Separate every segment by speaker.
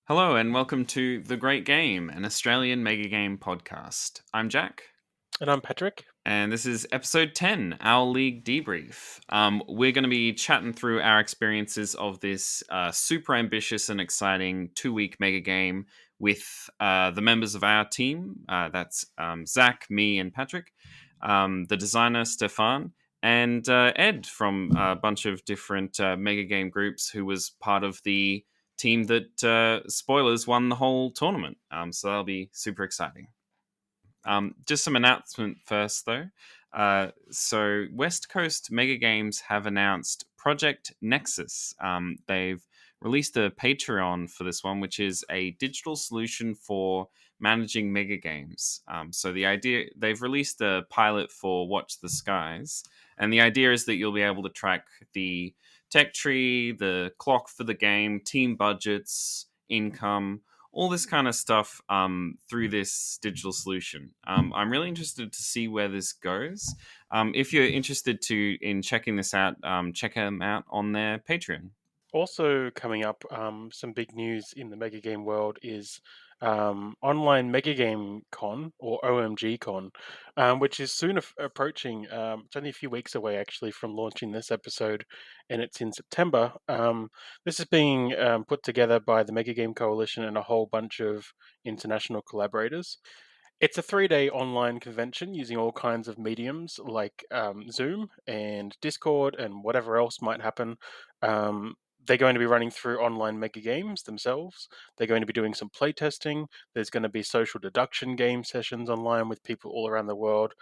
Speaker 1: Hello and welcome to The Great Game, an Australian Megagame podcast. I'm Jack.
Speaker 2: And I'm Patrick.
Speaker 1: And this is episode 10, our League Debrief. We're going to be chatting through our experiences of this super ambitious and exciting 2-week mega game with the members of our team. That's Zach, me, and Patrick. The designer, Stefan, and Ed from a bunch of different mega game groups who was part of the team that, spoilers, won the whole tournament. So that'll be super exciting. Just some announcement first, though. So West Coast Mega Games have announced Project Nexus. They've released a Patreon for this one, which is a digital solution for managing mega games. So the idea, they've released a pilot for Watch the Skies, and the idea is that you'll be able to track the tech tree, the clock for the game, team budgets, income, all this kind of stuff through this digital solution. I'm really interested to see where this goes. If you're interested in checking this out, check them out on their Patreon.
Speaker 2: Also coming up, some big news in the Mega Game world is online Megagame Con, or OMG Con, which is soon approaching. It's only a few weeks away, actually, from launching this episode, and it's in September. This is being put together by the Megagame Coalition and a whole bunch of international collaborators. It's a 3-day online convention using all kinds of mediums like Zoom and Discord and whatever else might happen. They're going to be running through online mega games themselves. They're going to be doing some playtesting. There's going to be social deduction game sessions online with people all around the world.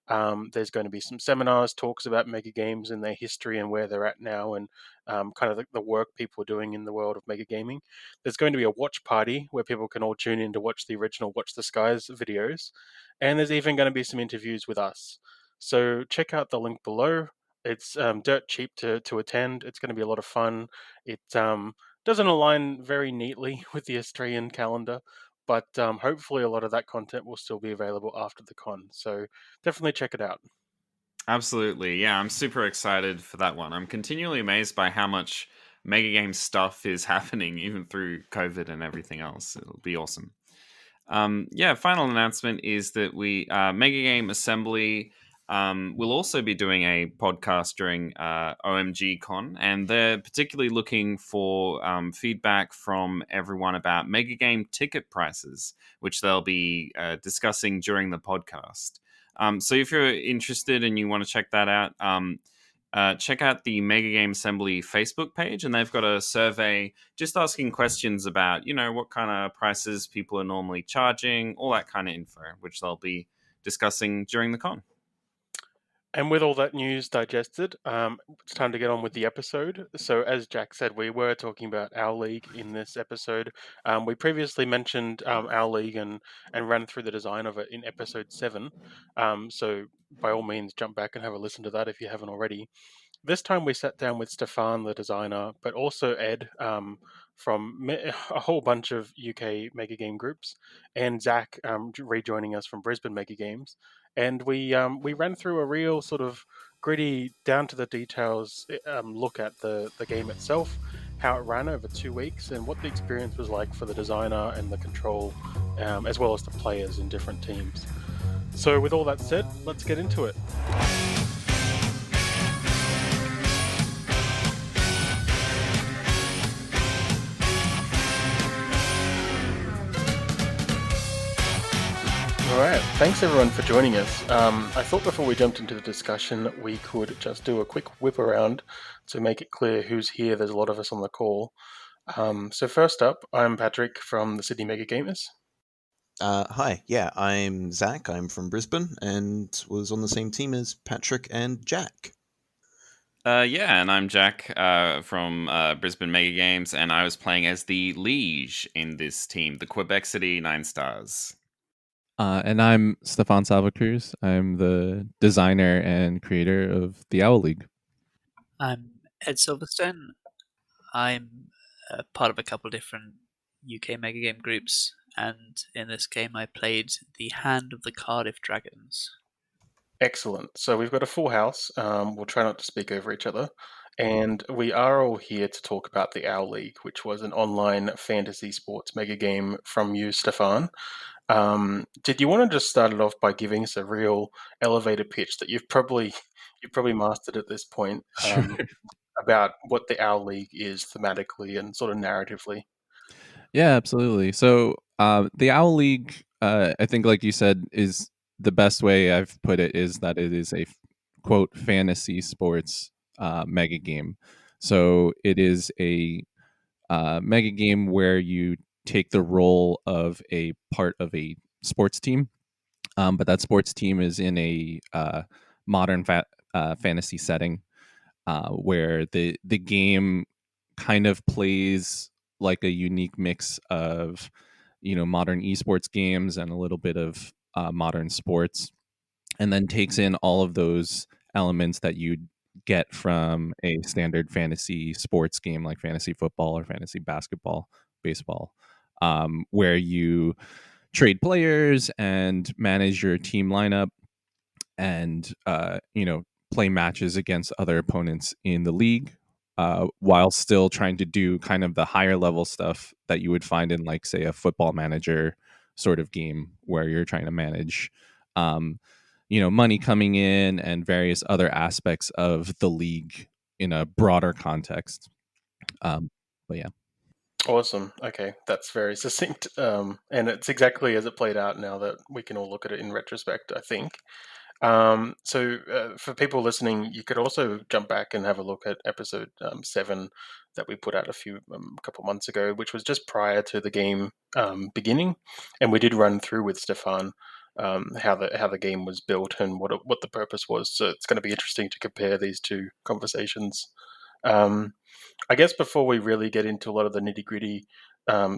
Speaker 2: There's going to be some seminars, talks about mega games and their history and where they're at now, and kind of the work people are doing in the world of mega gaming. There's going to be a watch party where people can all tune in to watch the original Watch the Skies videos. And there's even going to be some interviews with us. So check out the link below. It's dirt cheap to attend. It's going to be a lot of fun. It doesn't align very neatly with the Australian calendar, but hopefully a lot of that content will still be available after the con. So definitely check it out.
Speaker 1: Absolutely. Yeah, I'm super excited for that one. I'm continually amazed by how much mega game stuff is happening, even through COVID and everything else. It'll be awesome. Yeah, final announcement is that Mega Game Assembly will also be doing a podcast during OMG Con, and they're particularly looking for feedback from everyone about Mega Game ticket prices, which they'll be discussing during the podcast. So if you're interested and you want to check that out, check out the Mega Game Assembly Facebook page, and they've got a survey just asking questions about, what kind of prices people are normally charging, all that kind of info, which they'll be discussing during the con.
Speaker 2: And with all that news digested, it's time to get on with the episode. So, as Jack said, we were talking about our league in this episode. We previously mentioned our league and ran through the design of it in episode 7. So, by all means, jump back and have a listen to that if you haven't already. This time we sat down with Stefan, the designer, but also Ed from a whole bunch of UK mega game groups, and Zach rejoining us from Brisbane Megagames. And we ran through a real sort of gritty, down to the details look at the game itself, how it ran over 2 weeks, and what the experience was like for the designer and the control, as well as the players in different teams. So, with all that said, let's get into it. All right, thanks everyone for joining us. I thought before we jumped into the discussion, we could just do a quick whip around to make it clear who's here. There's a lot of us on the call. So first up, I'm Patrick from the Sydney Mega Gamers.
Speaker 3: Hi, yeah, I'm Zach. I'm from Brisbane and was on the same team as Patrick and Jack.
Speaker 1: Yeah, and I'm Jack from Brisbane Megagames, and I was playing as the Liege in this team, the Quebec City 9 Stars.
Speaker 4: And I'm Stefan Salvacruz. I'm the designer and creator of the Owl League.
Speaker 5: I'm Ed Silverstone. I'm part of a couple of different UK mega game groups, and in this game I played the Hand of the Cardiff Dragons.
Speaker 2: Excellent. So we've got a full house. We'll try not to speak over each other. And we are all here to talk about the Owl League, which was an online fantasy sports mega game from you, Stefan. Did you want to just start it off by giving us a real elevator pitch that you've probably mastered at this point,
Speaker 4: Sure.
Speaker 2: about what the Owl League is thematically and sort of narratively?
Speaker 4: Yeah, absolutely. So the Owl League, I think, like you said, is the best way I've put it is that it is a quote fantasy sports mega game. So it is a mega game where you take the role of a part of a sports team, but that sports team is in a modern fantasy setting, where the game kind of plays like a unique mix of modern esports games and a little bit of modern sports, and then takes in all of those elements that you'd get from a standard fantasy sports game like fantasy football or fantasy basketball, baseball, where you trade players and manage your team lineup and play matches against other opponents in the league, while still trying to do kind of the higher level stuff that you would find in, like, say, a football manager sort of game where you're trying to manage um, money coming in and various other aspects of the league in a broader context. But yeah.
Speaker 2: Awesome. Okay, that's very succinct, and it's exactly as it played out. Now that we can all look at it in retrospect, I think. For people listening, you could also jump back and have a look at episode 7 that we put out a couple months ago, which was just prior to the game beginning, and we did run through with Stefan how the game was built and what the purpose was. So it's going to be interesting to compare these two conversations. Um, I guess before we really get into a lot of the nitty gritty,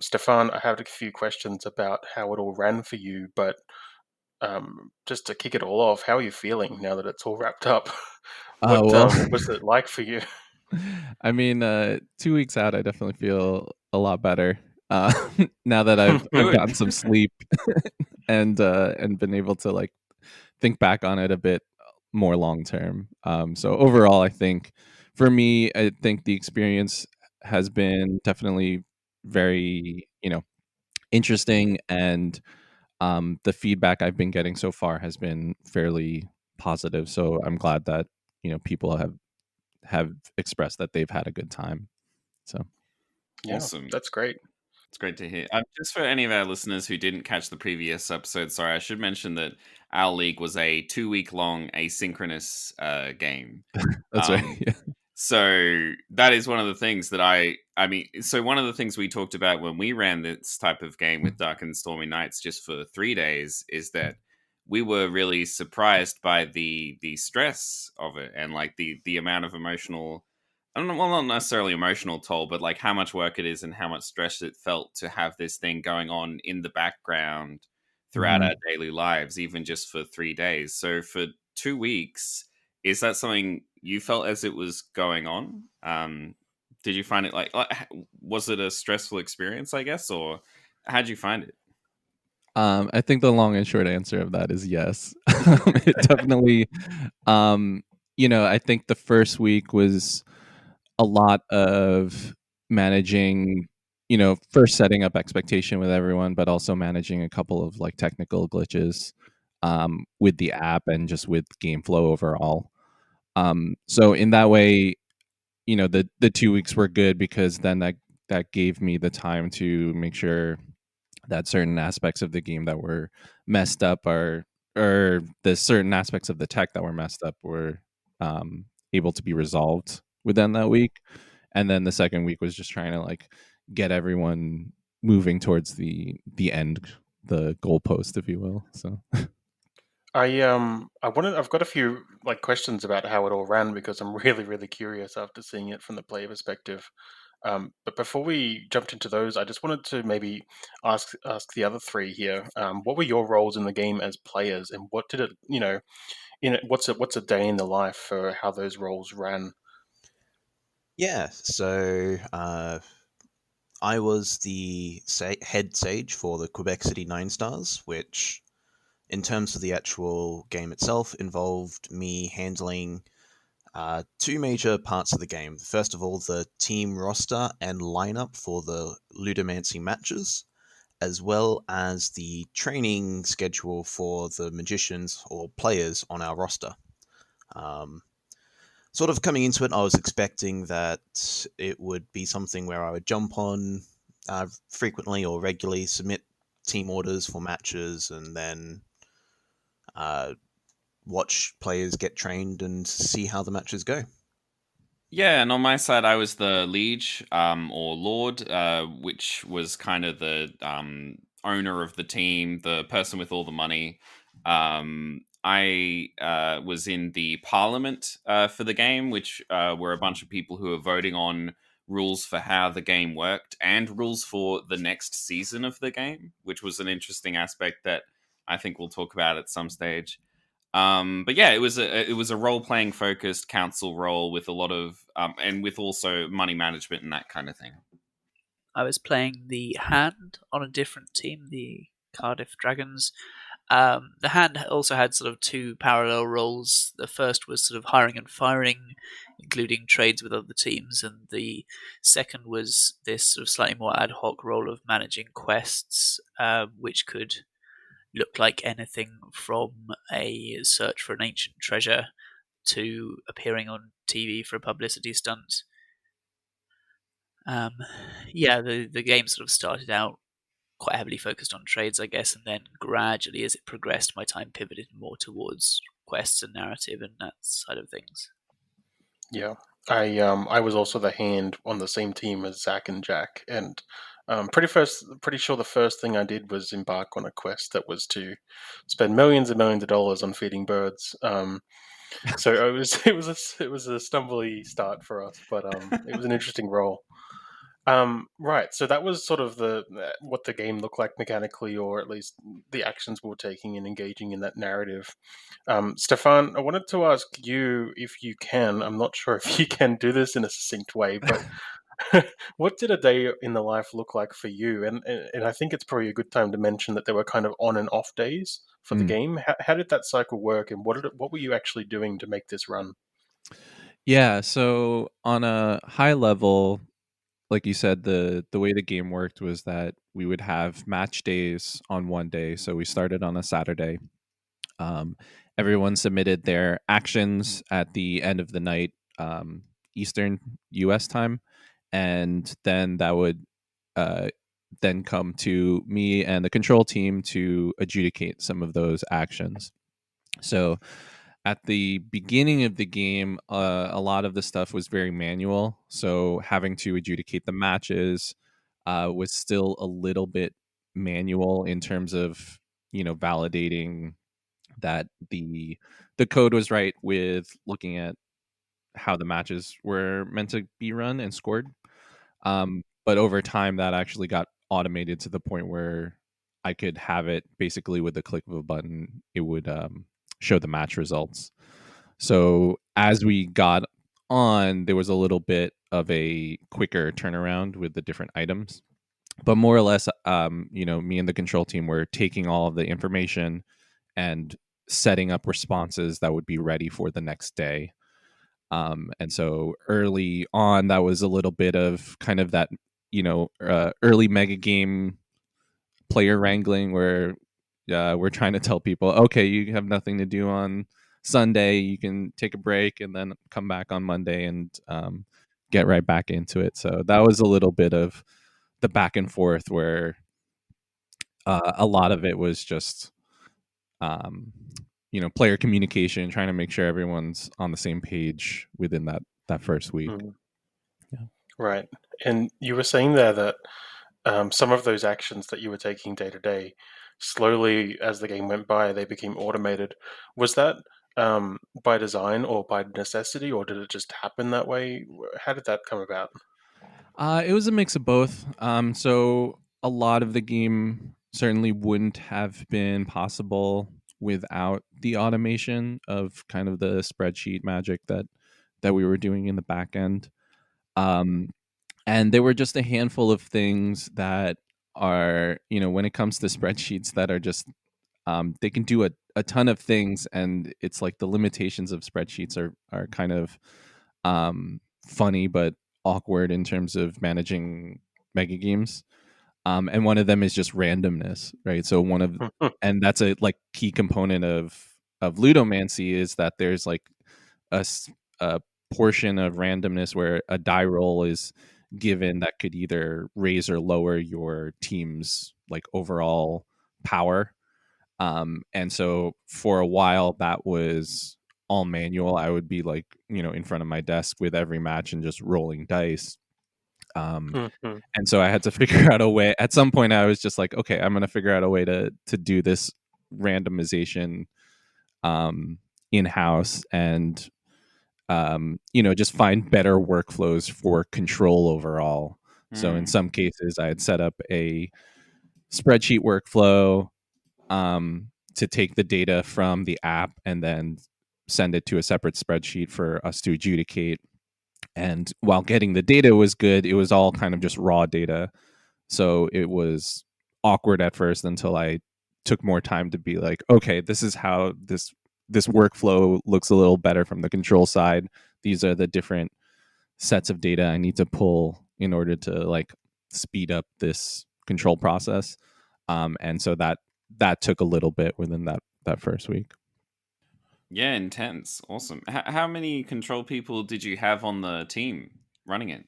Speaker 2: Stefan, I have a few questions about how it all ran for you, but just to kick it all off, how are you feeling now that it's all wrapped up?
Speaker 4: Well,
Speaker 2: What was it like for you?
Speaker 4: I mean, 2 weeks out, I definitely feel a lot better. Uh, now that I've
Speaker 1: Good.
Speaker 4: gotten some sleep and been able to, like, think back on it a bit more long term. So overall, I think for me, I think the experience has been definitely very, interesting, and the feedback I've been getting so far has been fairly positive. So I'm glad that people have expressed that they've had a good time. So
Speaker 2: Yeah,
Speaker 1: Awesome.
Speaker 2: that's great.
Speaker 1: It's great to hear. Just for any of our listeners who didn't catch the previous episode, sorry, I should mention that our league was a 2-week long asynchronous game.
Speaker 4: that's
Speaker 1: Um,
Speaker 4: right. Yeah.
Speaker 1: So that is one of the things that I mean, so one of the things we talked about when we ran this type of game with Dark and Stormy Nights just for 3 days is that we were really surprised by the stress of it and like the amount of emotional, I don't know, well, not necessarily emotional toll, but like how much work it is and how much stress it felt to have this thing going on in the background throughout
Speaker 4: Mhm.
Speaker 1: our daily lives, even just for 3 days. So for 2 weeks, is that something you felt as it was going on? Did you find it was it a stressful experience, I guess, or how'd you find it?
Speaker 4: I think the long and short answer of that is yes. It definitely, I think the first week was a lot of managing, first setting up expectation with everyone, but also managing a couple of, like, technical glitches with the app and just with game flow overall. So in that way, the 2 weeks were good because then that gave me the time to make sure that certain aspects of the game that were messed up are or the certain aspects of the tech that were messed up were able to be resolved within that week. And then the second week was just trying to, like, get everyone moving towards the end, the goalpost, if you will. So
Speaker 2: I've got a few like questions about how it all ran because I'm really curious after seeing it from the player perspective. But before we jumped into those, I just wanted to maybe ask the other three here. What were your roles in the game as players, and what did it, what's a day in the life for how those roles ran?
Speaker 3: Yeah, so I was the head sage for the Quebec City Nine Stars, which, in terms of the actual game itself, involved me handling two major parts of the game. First of all, the team roster and lineup for the Ludomancy matches, as well as the training schedule for the magicians or players on our roster. Sort of coming into it, I was expecting that it would be something where I would jump on frequently or regularly, submit team orders for matches, and then watch players get trained and see how the matches go.
Speaker 1: Yeah, and on my side, I was the liege or lord, which was kind of the owner of the team, the person with all the money. I was in the parliament for the game, which were a bunch of people who were voting on rules for how the game worked and rules for the next season of the game, which was an interesting aspect that I think we'll talk about at some stage. But yeah, it was a role playing focused council role with a lot of and with also money management and that kind of thing.
Speaker 5: I was playing the hand on a different team, the Cardiff Dragons. The hand also had sort of two parallel roles. The first was sort of hiring and firing, including trades with other teams, and the second was this sort of slightly more ad hoc role of managing quests, which could look like anything from a search for an ancient treasure to appearing on TV for a publicity stunt. Yeah, the game sort of started out quite heavily focused on trades, I guess, and then gradually, as it progressed, my time pivoted more towards quests and narrative and that side of things.
Speaker 2: Yeah, I was also the hand on the same team as Zach and Jack, and pretty sure the first thing I did was embark on a quest that was to spend millions and millions of dollars on feeding birds. So it was a stumbly start for us, but it was an interesting role. Right, so that was sort of the what the game looked like mechanically, or at least the actions we were taking and engaging in that narrative. Stefan, I wanted to ask you if you can. I'm not sure if you can do this in a succinct way, but what did a day in the life look like for you? And I think it's probably a good time to mention that there were kind of on and off days for the game. How did that cycle work, and what were you actually doing to make this run?
Speaker 4: Yeah, so on a high level, like you said, the way the game worked was that we would have match days on one day. So we started on a Saturday. Um, Everyone submitted their actions at the end of the night, Eastern U.S. time, and then that would uh, then come to me and the control team to adjudicate some of those actions. So at the beginning of the game, a lot of the stuff was very manual. So having to adjudicate the matches was still a little bit manual in terms of validating that the code was right with looking at how the matches were meant to be run and scored. But over time, that actually got automated to the point where I could have it basically with the click of a button. It would show the match results. So as we got on, there was a little bit of a quicker turnaround with the different items. But more or less, me and the control team were taking all of the information and setting up responses that would be ready for the next day. And so early on, that was a little bit of kind of that, early mega game player wrangling where we're trying to tell people, okay, you have nothing to do on Sunday. You can take a break and then come back on Monday and get right back into it. So that was a little bit of the back and forth where a lot of it was just player communication, trying to make sure everyone's on the same page within that first week. Yeah.
Speaker 2: Right, and you were saying there that some of those actions that you were taking day to day, slowly as the game went by, they became automated. Was that by design or by necessity, or did it just happen that way? How did that come about?
Speaker 4: It was a mix of both. So a lot of the game certainly wouldn't have been possible without the automation of kind of the spreadsheet magic that we were doing in the back end. And there were just a handful of things that are, when it comes to spreadsheets that are just they can do a ton of things, and it's like the limitations of spreadsheets are kind of funny but awkward in terms of managing mega games. And one of them is just randomness, right? So and that's a like key component of ludomancy, is that there's like a portion of randomness where a die roll is given that could either raise or lower your team's like overall power. And so for a while that was all manual. I would be like, in front of my desk with every match and just rolling dice. And so I had to figure out a way. At some point I was just like, okay, I'm going to figure out a way to do this randomization in-house, and just find better workflows for control overall. So in some cases I had set up a spreadsheet workflow to take the data from the app and then send it to a separate spreadsheet for us to adjudicate. And while getting the data was good, it was all kind of just raw data. So it was awkward at first until I took more time to be like, okay, this is how this workflow looks a little better from the control side. These are the different sets of data I need to pull in order to like speed up this control process. And so that took a little bit within that first week.
Speaker 1: Yeah, intense. Awesome. How many control people did you have on the team running it?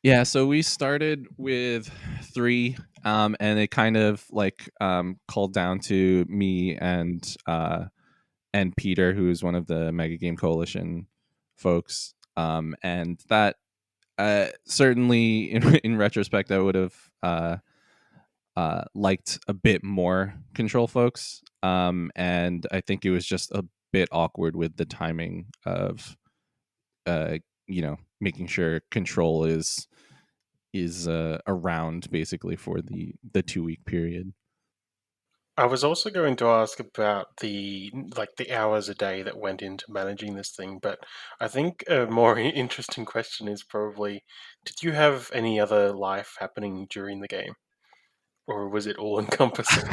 Speaker 4: Yeah, so we started with 3, and it kind of like called down to me and Peter, who's one of the Megagame Coalition folks, and that certainly in retrospect I would have liked a bit more control folks, and I think it was just a bit awkward with the timing of making sure control is around basically for the 2-week period.
Speaker 2: I was also going to ask about the hours a day that went into managing this thing, but I think a more interesting question is probably, did you have any other life happening during the game, or was it all encompassing?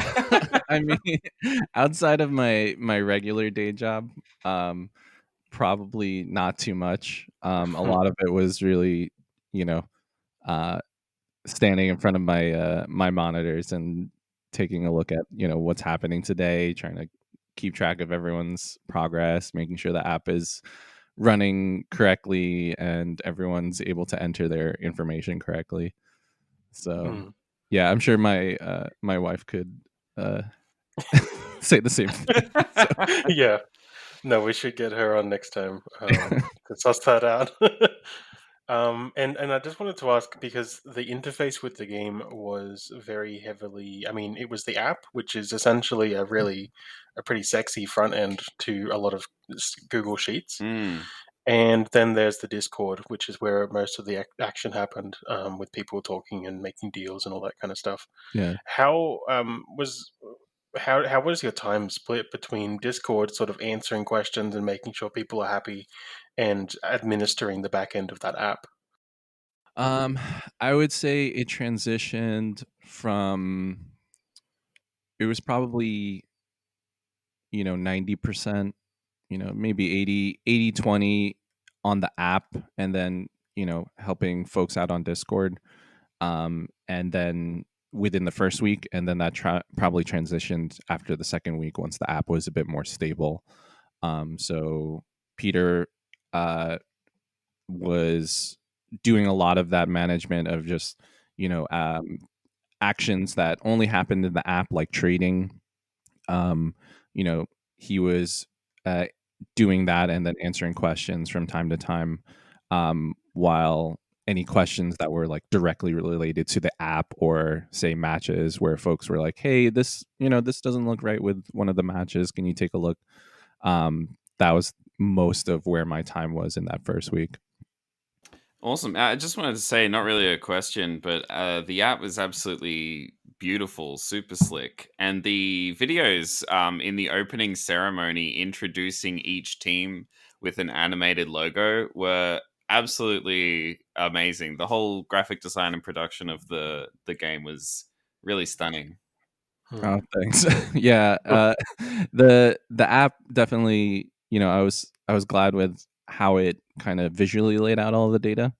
Speaker 4: I mean, outside of my regular day job, probably not too much. A lot of it was really, uh, standing in front of my monitors and taking a look at what's happening today, trying to keep track of everyone's progress, making sure the app is running correctly and everyone's able to enter their information correctly. So yeah, I'm sure my my wife could say the same thing. So.
Speaker 2: Yeah. No, we should get her on next time to suss that out. And I just wanted to ask, because the interface with the game was very heavily, I mean, it was the app, which is essentially a pretty sexy front end to a lot of Google Sheets. And then there's the Discord, which is where most of the action happened, with people talking and making deals and all that kind of stuff.
Speaker 4: Yeah.
Speaker 2: How was your time split between Discord sort of answering questions and making sure people are happy, and administering the back end of that app?
Speaker 4: I would say it transitioned from, it was probably 90%, maybe 80-20 on the app, and then helping folks out on Discord, and then within the first week, and then that probably transitioned after the second week once the app was a bit more stable. So Peter was doing a lot of that management of just actions that only happened in the app, like trading. He was doing that and then answering questions from time to time, while any questions that were like directly related to the app, or say matches where folks were like, hey, this doesn't look right with one of the matches, can you take a look? That was most of where my time was in that first week.
Speaker 1: Awesome. I just wanted to say, not really a question, but the app was absolutely beautiful, super slick. And the videos in the opening ceremony introducing each team with an animated logo were absolutely amazing. The whole graphic design and production of the game was really stunning.
Speaker 4: Oh, thanks. Yeah, the app definitely. I was glad with how it kind of visually laid out all the data.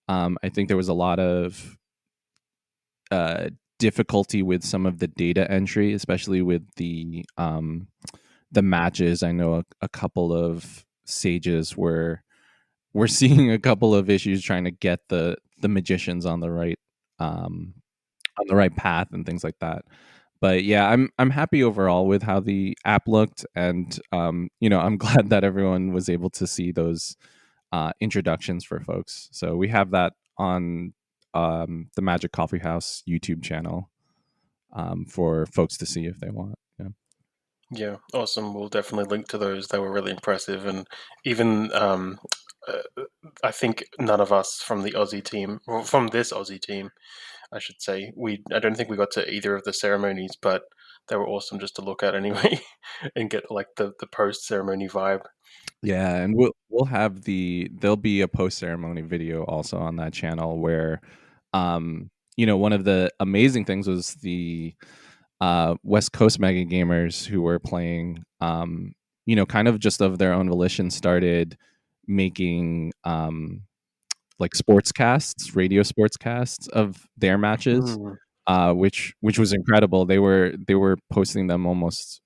Speaker 4: I think there was a lot of difficulty with some of the data entry, especially with the matches. I know a couple of sages we're seeing a couple of issues trying to get the magicians on the right path and things like that. But yeah, I'm happy overall with how the app looked, and I'm glad that everyone was able to see those introductions for folks. So we have that on the Magic Coffeehouse YouTube channel for folks to see if they want. Yeah.
Speaker 2: Yeah, awesome. We'll definitely link to those. They were really impressive, and even I think none of us from the Aussie team, or from this Aussie team, I should say, I don't think we got to either of the ceremonies, but they were awesome just to look at anyway, and get like the post ceremony vibe.
Speaker 4: Yeah, and we'll have there'll be a post ceremony video also on that channel where one of the amazing things was the West Coast mega gamers who were playing kind of just of their own volition started making like radio sportscasts of their matches, which was incredible. They were posting them almost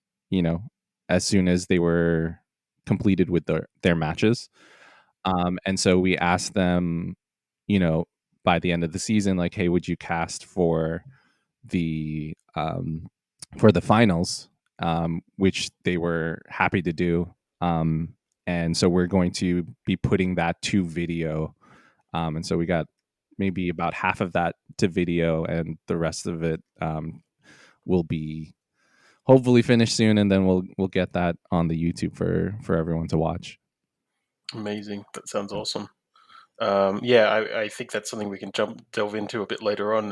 Speaker 4: as soon as they were completed with their matches. And so we asked them, by the end of the season, like, hey, would you cast for the finals, which they were happy to do. And so we're going to be putting that to video. And so we got maybe about half of that to video, and the rest of it will be hopefully finished soon, and then we'll get that on the YouTube for everyone to watch.
Speaker 2: Amazing. That sounds awesome. I think that's something we can delve into a bit later on.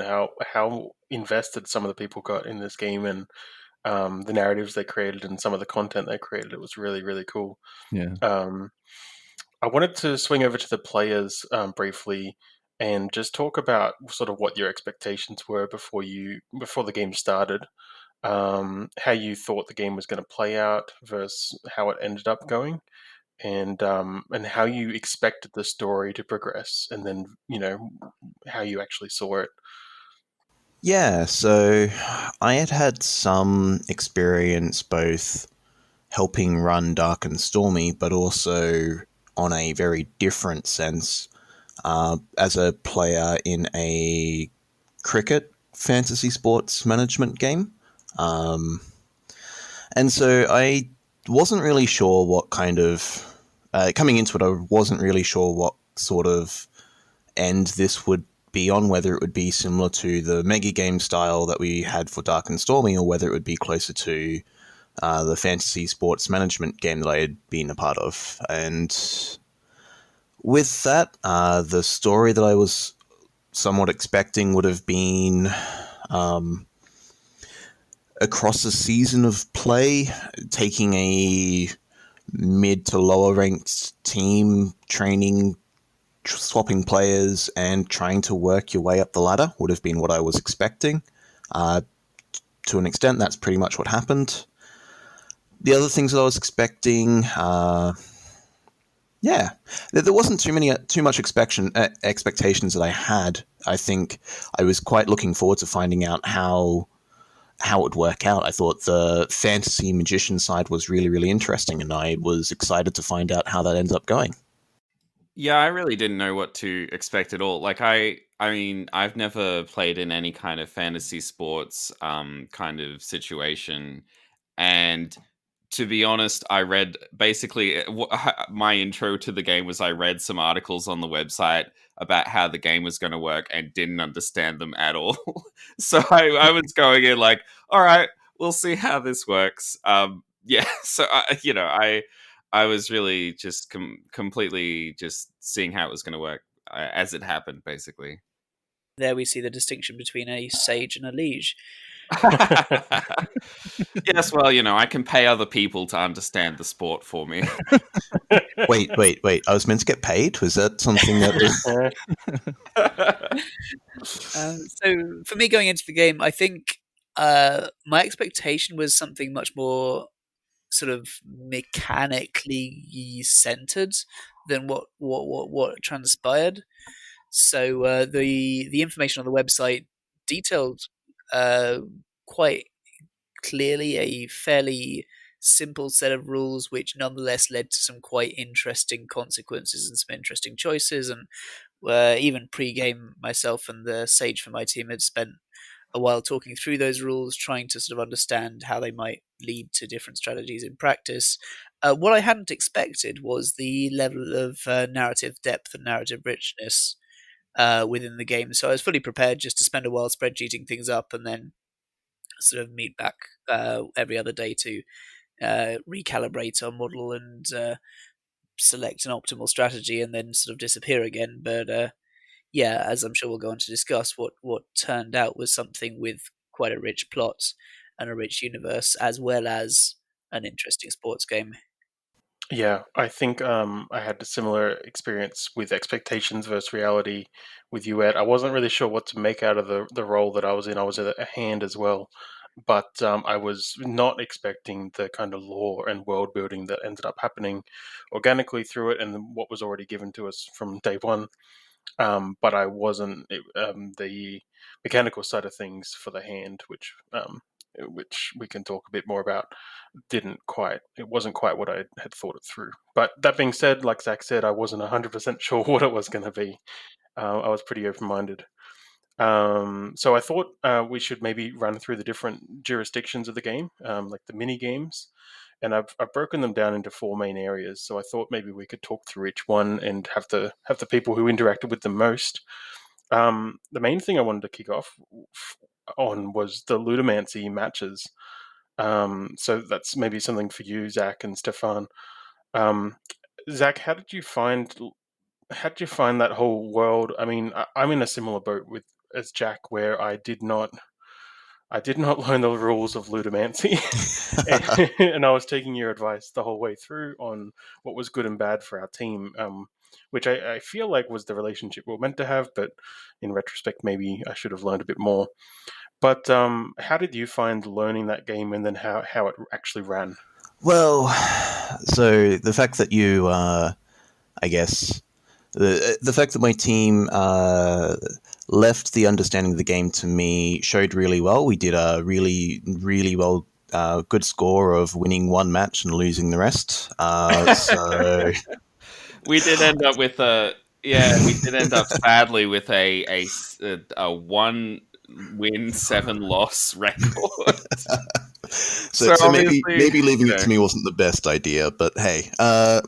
Speaker 2: How invested some of the people got in this game, and the narratives they created, and some of the content they created. It was really, really cool.
Speaker 4: Yeah.
Speaker 2: I wanted to swing over to the players briefly, and just talk about sort of what your expectations were before the game started. How you thought the game was going to play out versus how it ended up going, and how you expected the story to progress, and then how you actually saw it.
Speaker 3: Yeah, so I had some experience both helping run Dark and Stormy, but also on a very different sense as a player in a cricket fantasy sports management game. And so I wasn't really sure what kind of... coming into it, I wasn't really sure what sort of end this would be on, whether it would be similar to the Megagame style that we had for Dark and Stormy, or whether it would be closer to the fantasy sports management game that I had been a part of. And with that, the story that I was somewhat expecting would have been across a season of play, taking a mid to lower ranked team, training, swapping players, and trying to work your way up the ladder would have been what I was expecting. To an extent, that's pretty much what happened. The other things that I was expecting, there wasn't too much expectations that I had. I think I was quite looking forward to finding out how it would work out. I thought the fantasy magician side was really, really interesting, and I was excited to find out how that ends up going.
Speaker 1: Yeah, I really didn't know what to expect at all. Like I mean, I've never played in any kind of fantasy sports kind of situation, and to be honest, I read basically my intro to the game was I read some articles on the website about how the game was going to work and didn't understand them at all. So I was going in like, all right, we'll see how this works. So I was really just completely just seeing how it was going to work as it happened, basically.
Speaker 5: There we see the distinction between a sage and a liege.
Speaker 1: Yes, well, I can pay other people to understand the sport for me.
Speaker 3: Wait. I was meant to get paid? Was that something that was...
Speaker 5: So for me going into the game, I think My expectation was something much more sort of mechanically centered than what transpired. So the information on the website detailed quite clearly a fairly simple set of rules, which nonetheless led to some quite interesting consequences and some interesting choices. And even pre-game, myself and the sage for my team had spent a while talking through those rules, trying to sort of understand how they might lead to different strategies in practice. What I hadn't expected was the level of narrative depth and narrative richness within the game. So I was fully prepared just to spend a while spreadsheeting things up and then sort of meet back every other day to recalibrate our model and select an optimal strategy and then sort of disappear again. But yeah, as I'm sure we'll go on to discuss, what turned out was something with quite a rich plot and a rich universe, as well as an interesting sports game.
Speaker 2: Yeah, I think I had a similar experience with expectations versus reality with you, Ed. I wasn't really sure what to make out of the role that I was in. I was a hand as well, but I was not expecting the kind of lore and world building that ended up happening organically through it and what was already given to us from day one. But I wasn't the mechanical side of things for the hand, which we can talk a bit more about. It wasn't quite what I had thought it through. But that being said, like Zach said, I wasn't 100% sure what it was going to be. I was pretty open-minded. So I thought we should maybe run through the different jurisdictions of the game, like the mini games, and I've broken them down into 4 main areas. So I thought maybe we could talk through each one and have the people who interacted with them most. The main thing I wanted to kick off on was the ludomancy matches. So that's maybe something for you, Zach and Stefan. Um, Zach, how did you find that whole world? I mean, I'm in a similar boat with as Jack, where I did not learn the rules of ludomancy, and I was taking your advice the whole way through on what was good and bad for our team, which I feel like was the relationship we were meant to have, but in retrospect, maybe I should have learned a bit more. But how did you find learning that game, and then how it actually ran?
Speaker 3: Well, so the fact that you, I guess, the fact that my team left the understanding of the game to me showed really well. We did a really, really well, good score of winning one match and losing the rest. So
Speaker 1: We did end up with we did end up sadly with a 1 win 7 loss record.
Speaker 3: So maybe leaving it to me wasn't the best idea, but hey, how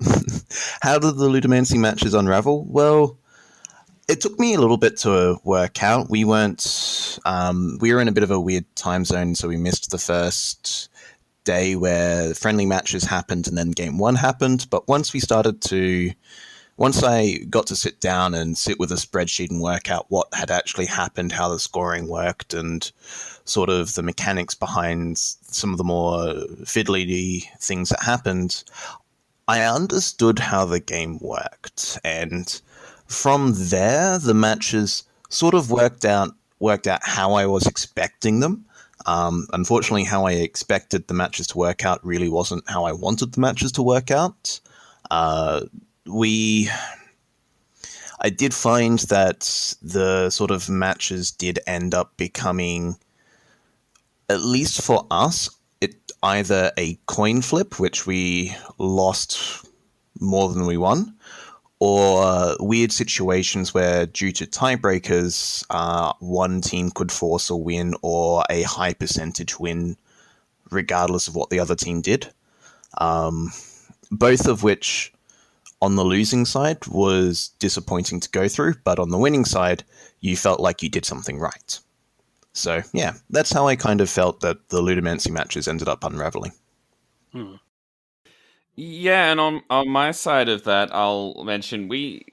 Speaker 3: did the ludomancy matches unravel? Well, it took me a little bit to work out. We were in a bit of a weird time zone, so we missed the first day where friendly matches happened and then game 1 happened. But once I got to sit down and sit with a spreadsheet and work out what had actually happened, how the scoring worked, and sort of the mechanics behind some of the more fiddly things that happened, I understood how the game worked. And from there, the matches sort of worked out how I was expecting them. Unfortunately, how I expected the matches to work out really wasn't how I wanted the matches to work out. I did find that the sort of matches did end up becoming, at least for us, it either a coin flip, which we lost more than we won, or weird situations where, due to tiebreakers, one team could force a win or a high percentage win, regardless of what the other team did. Both of which, on the losing side, was disappointing to go through, but on the winning side, you felt like you did something right. So, yeah, that's how I kind of felt that the ludomancy matches ended up unraveling.
Speaker 2: Hmm.
Speaker 1: Yeah, and on my side of that, I'll mention we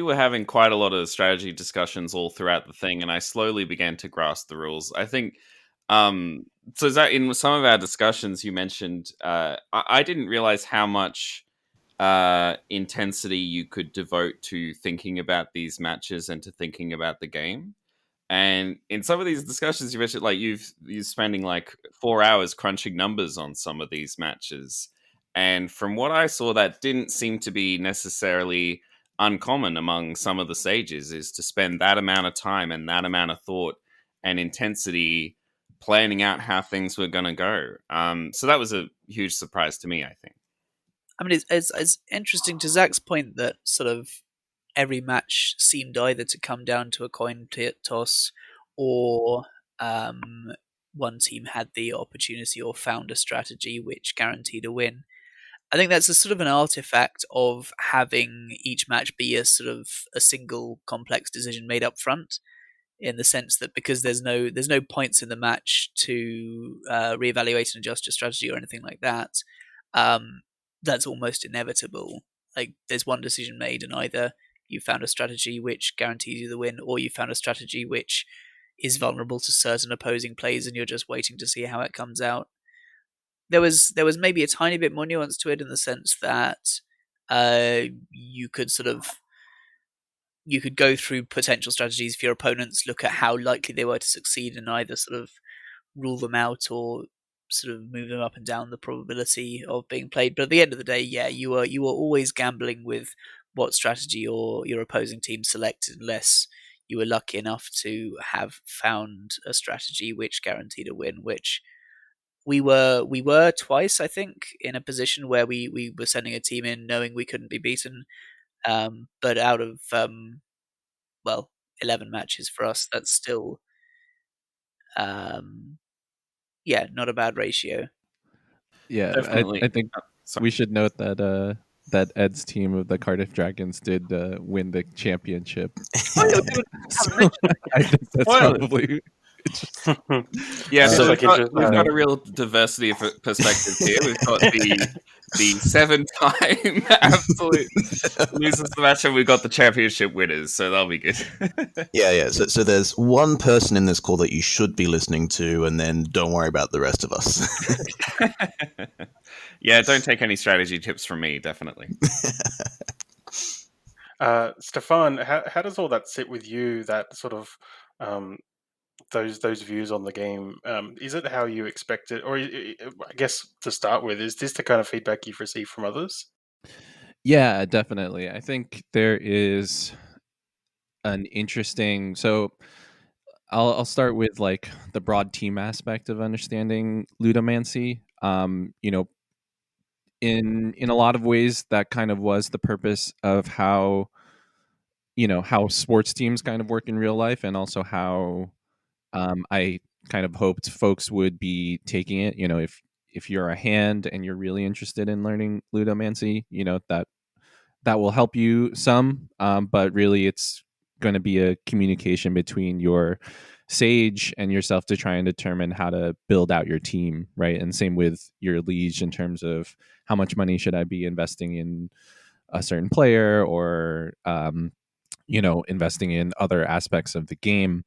Speaker 1: were having quite a lot of strategy discussions all throughout the thing, and I slowly began to grasp the rules. I think so that in some of our discussions you mentioned I didn't realize how much intensity you could devote to thinking about these matches and to thinking about the game. And in some of these discussions, you mentioned like you're spending like 4 hours crunching numbers on some of these matches. And from what I saw, that didn't seem to be necessarily uncommon among some of the sages, is to spend that amount of time and that amount of thought and intensity planning out how things were going to go. So that was a huge surprise to me, I think.
Speaker 5: I mean, it's interesting to Zach's point that sort of every match seemed either to come down to a coin toss or one team had the opportunity or found a strategy which guaranteed a win. I think that's a sort of an artifact of having each match be a sort of a single complex decision made up front, in the sense that because there's no points in the match to reevaluate and adjust your strategy or anything like that, that's almost inevitable. Like there's one decision made, and either you found a strategy which guarantees you the win, or you found a strategy which is vulnerable to certain opposing plays, and you're just waiting to see how it comes out. There was maybe a tiny bit more nuance to it in the sense that you could go through potential strategies for your opponents, look at how likely they were to succeed, and either sort of rule them out or sort of move them up and down the probability of being played. But at the end of the day, yeah, you were always gambling with what strategy your opposing team selected, unless you were lucky enough to have found a strategy which guaranteed a win, which we were twice, I think, in a position where we were sending a team in knowing we couldn't be beaten. But out of 11 matches for us, that's still not a bad ratio.
Speaker 4: Yeah,
Speaker 1: Definitely.
Speaker 4: I think we should note that that Ed's team of the Cardiff Dragons did win the championship.
Speaker 5: Oh, yeah,
Speaker 4: So I think that's probably.
Speaker 1: Yeah, so
Speaker 2: like
Speaker 1: we've got a real diversity of perspectives here. We've got the 7-time absolute losers of the match, and we've got the championship winners, so that'll be good.
Speaker 3: Yeah. So there's one person in this call that you should be listening to, and then don't worry about the rest of us.
Speaker 1: Yeah, don't take any strategy tips from me, definitely.
Speaker 2: Stefan, how does all that sit with you? That sort of those views on the game. Is it how you expect it, or I guess to start with, is this the kind of feedback you've received from others?
Speaker 4: Yeah, definitely. I think there is an interesting. So I'll start with like the broad team aspect of understanding ludomancy. In a lot of ways, that kind of was the purpose of how sports teams kind of work in real life, and also how I kind of hoped folks would be taking it. If you're a hand and you're really interested in learning ludomancy, that will help you some, but really it's going to be a communication between your sage and yourself to try and determine how to build out your team, right? And same with your liege in terms of how much money should I be investing in a certain player, or investing in other aspects of the game.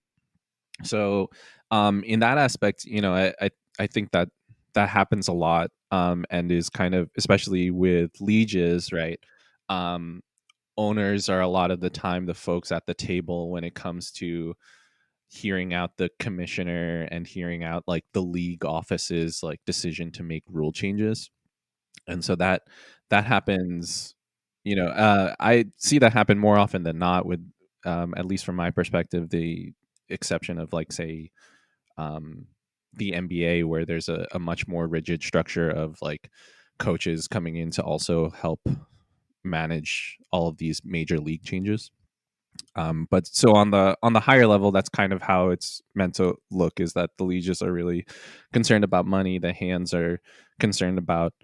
Speaker 4: So in that aspect, I think that happens a lot, and is kind of, especially with lieges, right? Owners are a lot of the time the folks at the table when it comes to hearing out the commissioner and hearing out like the league office's like decision to make rule changes. And so that happens, I see that happen more often than not, with at least from my perspective, the exception of like, say, the NBA, where there's a much more rigid structure of like coaches coming in to also help manage all of these major league changes. But so on the higher level, that's kind of how it's meant to look, is that the lieges are really concerned about money, the hands are concerned about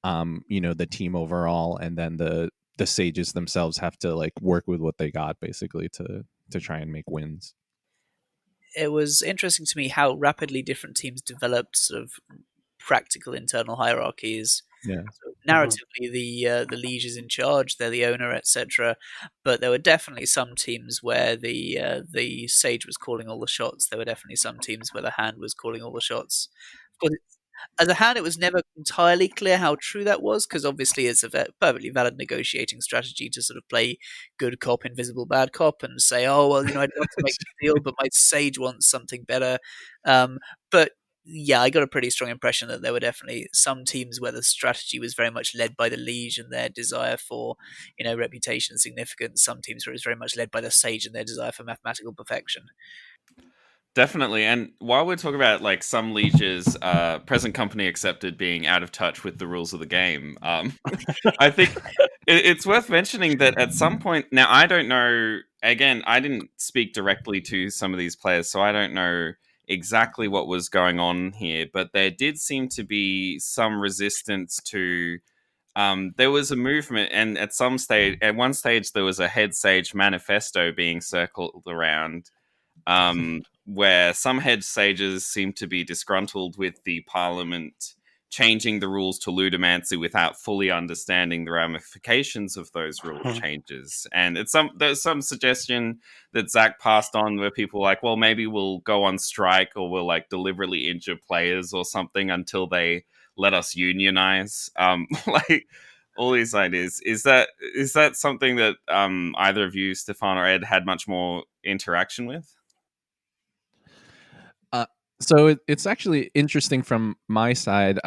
Speaker 4: the team overall, and then the sages themselves have to like work with what they got basically to try and make wins.
Speaker 5: It was interesting to me how rapidly different teams developed sort of practical internal hierarchies.
Speaker 4: Yeah.
Speaker 5: So narratively, the liege is in charge; they're the owner, etc. But there were definitely some teams where the sage was calling all the shots. There were definitely some teams where the hand was calling all the shots. Of course, As a hand, it was never entirely clear how true that was, because obviously it's a perfectly valid negotiating strategy to sort of play good cop, invisible bad cop, and say, oh, well, I'd love to make a deal, but my sage wants something better. But yeah, I got a pretty strong impression that there were definitely some teams where the strategy was very much led by the liege and their desire for, reputation and significance. Some teams where it was very much led by the sage and their desire for mathematical perfection.
Speaker 1: Definitely. And while we're talking about like some lieges, present company accepted being out of touch with the rules of the game, I think it's worth mentioning that at some point, now I don't know, again, I didn't speak directly to some of these players, so I don't know exactly what was going on here, but there did seem to be some resistance to there was a movement, and at one stage there was a head sage manifesto being circled around, where some head sages seem to be disgruntled with the parliament changing the rules to ludomancy without fully understanding the ramifications of those rule changes. And there's some suggestion that Zach passed on where people were like, well, maybe we'll go on strike or we'll like deliberately injure players or something until they let us unionize. Like all these ideas. Is that something that either of you, Stefan or Ed, had much more interaction with?
Speaker 4: So it's actually interesting from my side.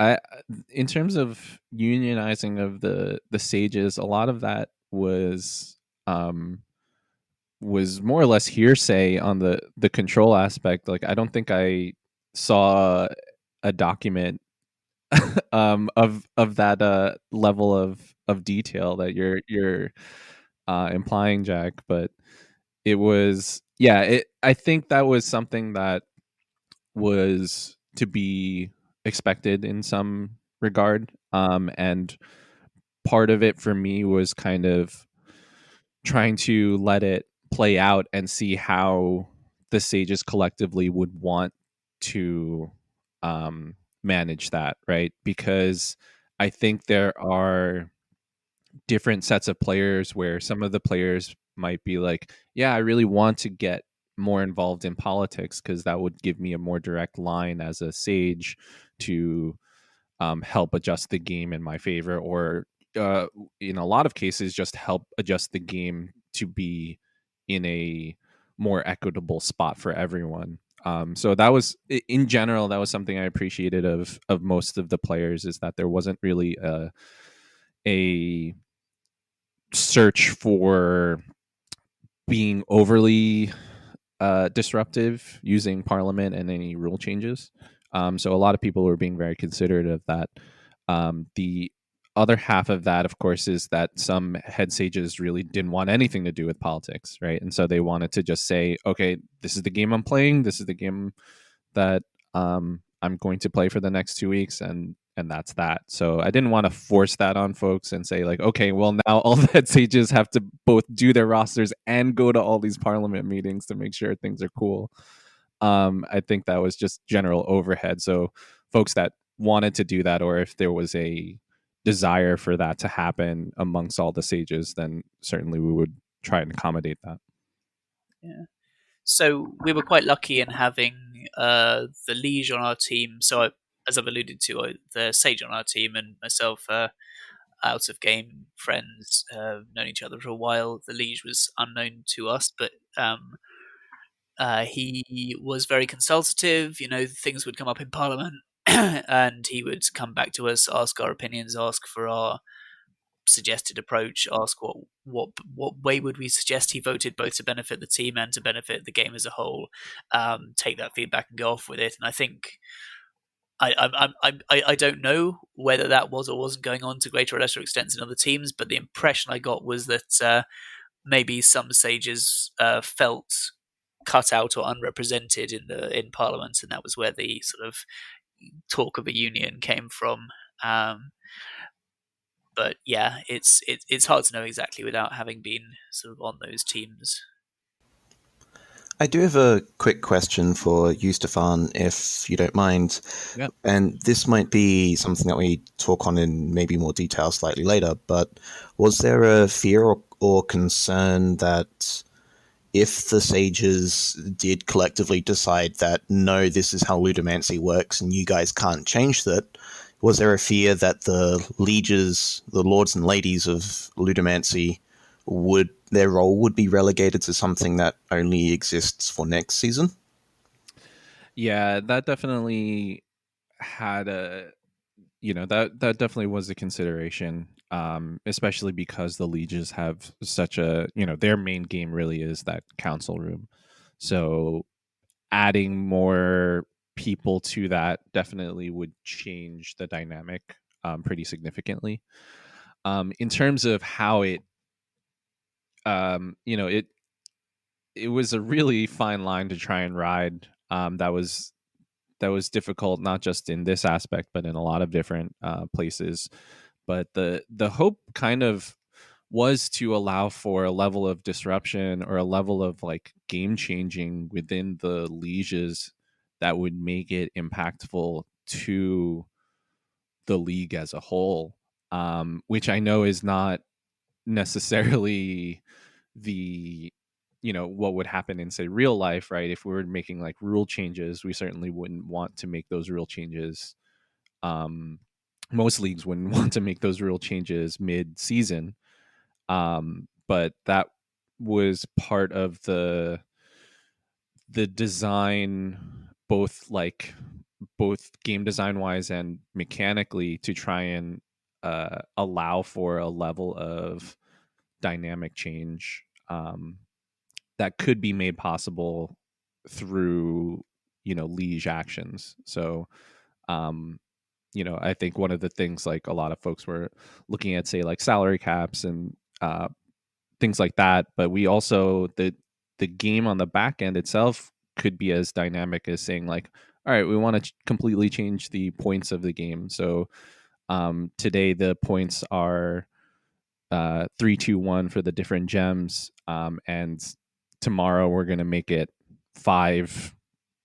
Speaker 4: In terms of unionizing of the sages, a lot of that was more or less hearsay on the control aspect. Like, I don't think I saw a document of that level of detail that you're implying, Jack. But it was, yeah. I think that was something that was to be expected in some regard. And part of it for me was kind of trying to let it play out and see how the sages collectively would want to manage that, right? Because I think there are different sets of players where some of the players might be like, yeah, I really want to get more involved in politics because that would give me a more direct line as a sage to help adjust the game in my favor, or in a lot of cases just help adjust the game to be in a more equitable spot for everyone. So that was, in general, that was something I appreciated of most of the players, is that there wasn't really a search for being overly disruptive using Parliament and any rule changes. So a lot of people were being very considerate of that. The other half of that, of course, is that some head sages really didn't want anything to do with politics, right? And so they wanted to just say, okay, this is the game I'm playing. This is the game that I'm going to play for the next 2 weeks, and that's that. So I didn't want to force that on folks and say like, okay, well, now all the head sages have to both do their rosters and go to all these Parliament meetings to make sure things are cool. I think that was just general overhead. So folks that wanted to do that, or if there was a desire for that to happen amongst all the sages, then certainly we would try and accommodate that.
Speaker 5: Yeah. So we were quite lucky in having the liege on our team. So as I've alluded to, the sage on our team and myself, out of game friends, known each other for a while. The liege was unknown to us, but he was very consultative. Things would come up in Parliament, and he would come back to us, ask our opinions, ask for our suggested approach, ask what way would we suggest he voted, both to benefit the team and to benefit the game as a whole. Take that feedback and go off with it. And I think I don't know whether that was or wasn't going on to greater or lesser extents in other teams, but the impression I got was that maybe some sages felt cut out or unrepresented in Parliament, and that was where the sort of talk of a union came from. But yeah, it's hard to know exactly without having been sort of on those teams.
Speaker 3: I do have a quick question for you, Stefan, if you don't mind.
Speaker 4: Yep.
Speaker 3: And this might be something that we talk on in maybe more detail slightly later, but was there a fear or concern that if the sages did collectively decide that, no, this is how ludomancy works and you guys can't change that, was there a fear that the lieges, the lords and ladies of ludomancy, their role would be relegated to something that only exists for next season?
Speaker 4: Yeah, that definitely had a, that definitely was a consideration, especially because the lieges have such a, their main game really is that council room. So adding more people to that definitely would change the dynamic pretty significantly. In terms of how it, it was a really fine line to try and ride. That was difficult, not just in this aspect, but in a lot of different places. But the hope kind of was to allow for a level of disruption or a level of like game changing within the lieges that would make it impactful to the league as a whole, which I know is not necessarily the what would happen in, say, real life, right? If we were making like rule changes, we certainly wouldn't want to make those rule changes. Most leagues wouldn't want to make those rule changes mid-season, but that was part of the design, both game design wise and mechanically, to try and allow for a level of dynamic change that could be made possible through liege actions. So I think one of the things, like, a lot of folks were looking at, say, like salary caps and things like that, but we also, the game on the back end itself could be as dynamic as saying, like, all right, we want to completely change the points of the game. So today the points are 3, 2, 1 for the different gems, and tomorrow we're going to make it 5,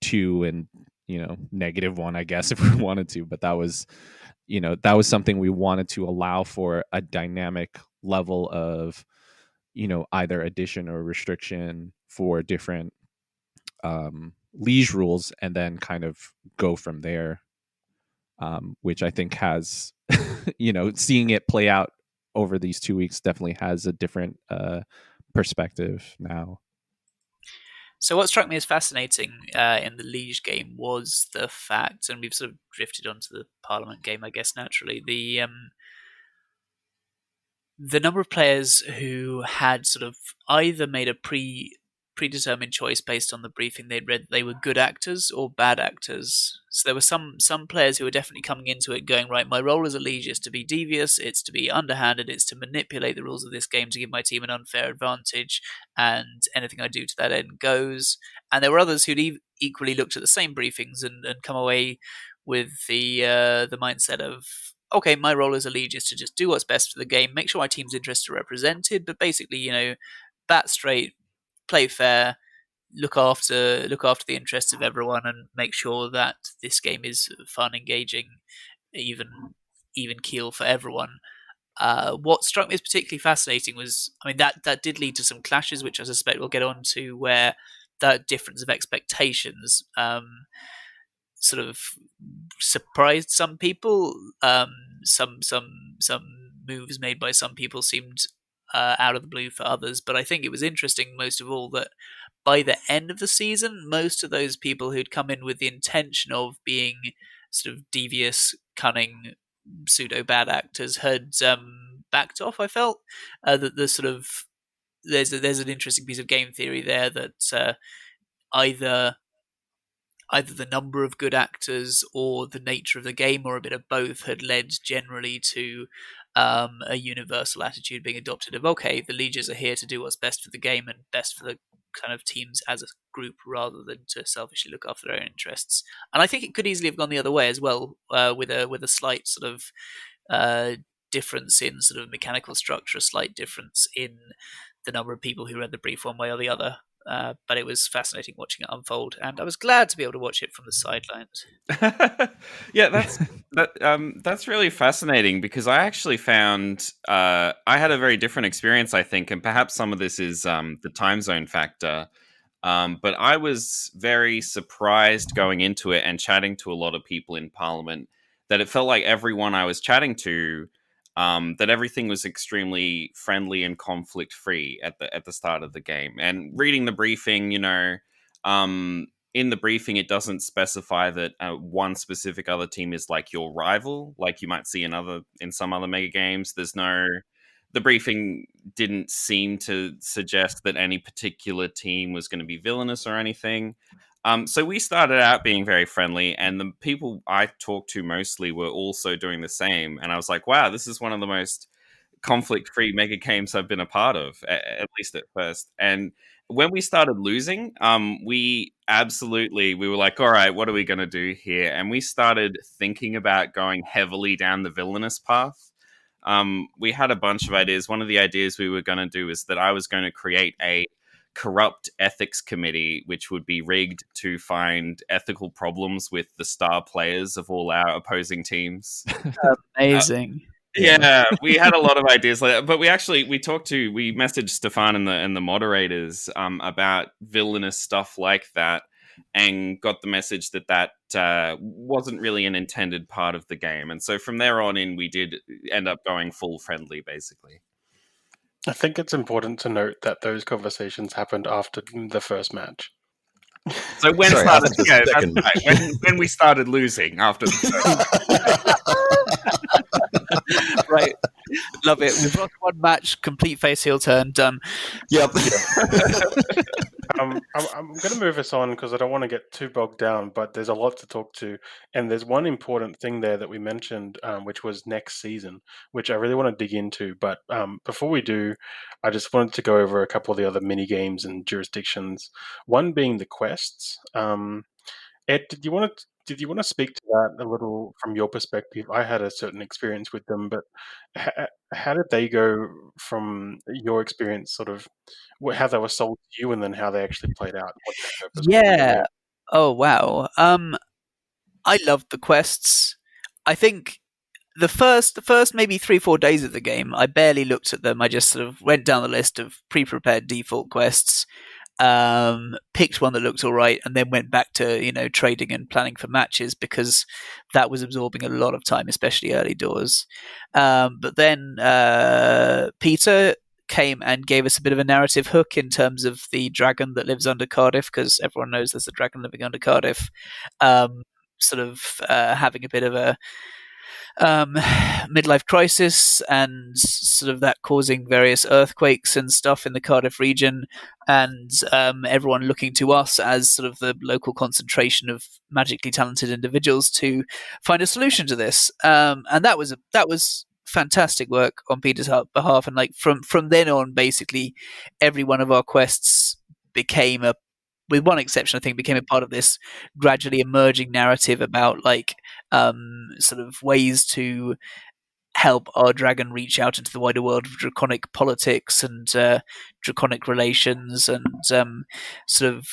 Speaker 4: 2, and -1, I guess, if we wanted to. But that was something we wanted to allow for a dynamic level of either addition or restriction for different liege rules, and then kind of go from there, which I think has seeing it play out over these 2 weeks definitely has a different perspective now.
Speaker 5: So what struck me as fascinating in the Liege game was the fact, and we've sort of drifted onto the Parliament game, I guess, naturally, the number of players who had sort of either made a predetermined choice based on the briefing they'd read, they were good actors or bad actors. So there were some players who were definitely coming into it going, right, my role as a liege is to be devious, it's to be underhanded, it's to manipulate the rules of this game to give my team an unfair advantage, and anything I do to that end goes. And there were others who'd equally looked at the same briefings and come away with the mindset of, okay, my role as a liege is to just do what's best for the game, make sure my team's interests are represented, but basically, bat straight, play fair, look after the interests of everyone, and make sure that this game is fun, engaging, even keel for everyone. What struck me as particularly fascinating was, I mean, that did lead to some clashes, which I suspect we'll get on to, where that difference of expectations sort of surprised some people. Some moves made by some people seemed out of the blue for others, but I think it was interesting most of all that by the end of the season, most of those people who'd come in with the intention of being sort of devious, cunning, pseudo bad actors had backed off. I felt that the sort of there's an interesting piece of game theory there that either the number of good actors or the nature of the game, or a bit of both, had led generally to a universal attitude being adopted of, okay, the lieges are here to do what's best for the game and best for the kind of teams as a group, rather than to selfishly look after their own interests. And I think it could easily have gone the other way as well, with a slight sort of difference in sort of mechanical structure, a slight difference in the number of people who read the brief one way or the other. but it was fascinating watching it unfold, and I was glad to be able to watch it from the sidelines.
Speaker 1: Yeah, that's really fascinating, because I actually found I had a very different experience, I think, and perhaps some of this is the time zone factor. But I was very surprised going into it and chatting to a lot of people in Parliament that it felt like everyone I was chatting to, that everything was extremely friendly and conflict free at the start of the game. And reading the briefing, in the briefing, it doesn't specify that one specific other team is like your rival, like you might see in some other mega games. The briefing didn't seem to suggest that any particular team was going to be villainous or anything. So we started out being very friendly, and the people I talked to mostly were also doing the same. And I was like, wow, this is one of the most conflict-free mega games I've been a part of, at least at first. And when we started losing, we were like, all right, what are we going to do here? And we started thinking about going heavily down the villainous path. We had a bunch of ideas. One of the ideas we were going to do is that I was going to create a corrupt ethics committee, which would be rigged to find ethical problems with the star players of all our opposing teams.
Speaker 5: Amazing.
Speaker 1: Yeah, we had a lot of ideas like that, but we messaged Stefan and the moderators about villainous stuff like that, and got the message that wasn't really an intended part of the game. And so from there on in, we did end up going full friendly, basically.
Speaker 2: I think it's important to note that those conversations happened after the first match.
Speaker 1: So when we started losing after the
Speaker 5: Right, love it. We've lost one match, complete face heel turn, done.
Speaker 3: Yep.
Speaker 2: I'm going to move us on because I don't want to get too bogged down, but there's a lot to talk to. And there's one important thing there that we mentioned, which was next season, which I really want to dig into. But before we do, I just wanted to go over a couple of the other mini games and jurisdictions. One being the quests. Ed, did you want to speak to that a little from your perspective? I had a certain experience with them, but how did they go from your experience, sort of how they were sold to you, and then how they actually played out? What their purpose was?
Speaker 5: Yeah. Oh wow. I loved the quests. I think the first maybe 3-4 days of the game, I barely looked at them. I just sort of went down the list of pre-prepared default quests, picked one that looked all right, and then went back to trading and planning for matches, because that was absorbing a lot of time, especially early doors. But then Peter came and gave us a bit of a narrative hook in terms of the dragon that lives under Cardiff, because everyone knows there's a dragon living under Cardiff, sort of having a bit of a midlife crisis, and sort of that causing various earthquakes and stuff in the Cardiff region, and everyone looking to us as sort of the local concentration of magically talented individuals to find a solution to this. And that was fantastic work on Peter's behalf. And like from then on, basically every one of our quests became with one exception, I think, became a part of this gradually emerging narrative about sort of ways to help our dragon reach out into the wider world of draconic politics and draconic relations, and sort of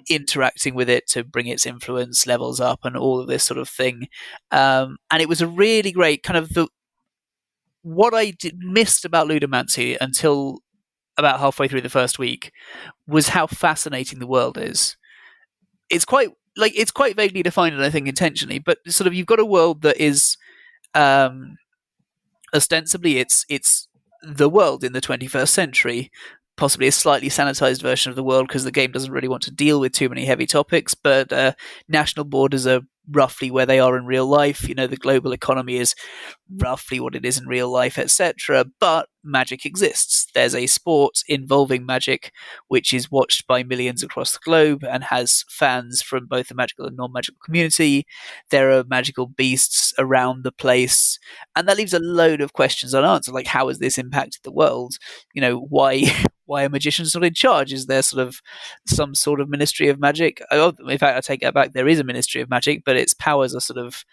Speaker 5: interacting with it to bring its influence levels up and all of this sort of thing. And it was a really great kind of what I missed about Ludomancy until about halfway through the first week was how fascinating the world is. It's quite vaguely defined, and I think intentionally, but sort of you've got a world that is ostensibly it's the world in the 21st century, possibly a slightly sanitized version of the world, because the game doesn't really want to deal with too many heavy topics, but national borders are roughly where they are in real life. The global economy is roughly what it is in real life, etc. But magic exists. There's a sport involving magic which is watched by millions across the globe and has fans from both the magical and non-magical community. There are magical beasts around the place, and that leaves a load of questions unanswered, like how has this impacted the world? Why are magicians not in charge? Is there sort of some sort of ministry of magic? In fact, I take that back. There is a ministry of magic, but its powers are sort of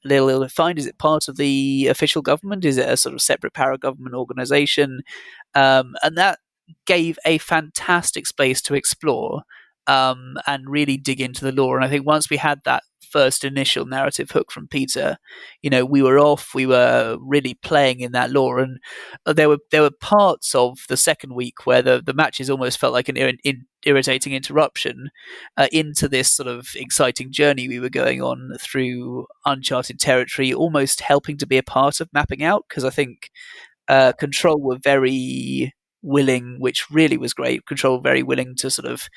Speaker 5: a little ill-defined. Is it part of the official government? Is it a sort of separate para-government organization? And that gave a fantastic space to explore and really dig into the lore. And I think once we had that first initial narrative hook from Peter, we were off. We were really playing in that lore, and there were parts of the second week where the matches almost felt like an irritating interruption into this sort of exciting journey we were going on through uncharted territory, almost helping to be a part of mapping out, because I think Control were very willing, which really was great. Control very willing to sort of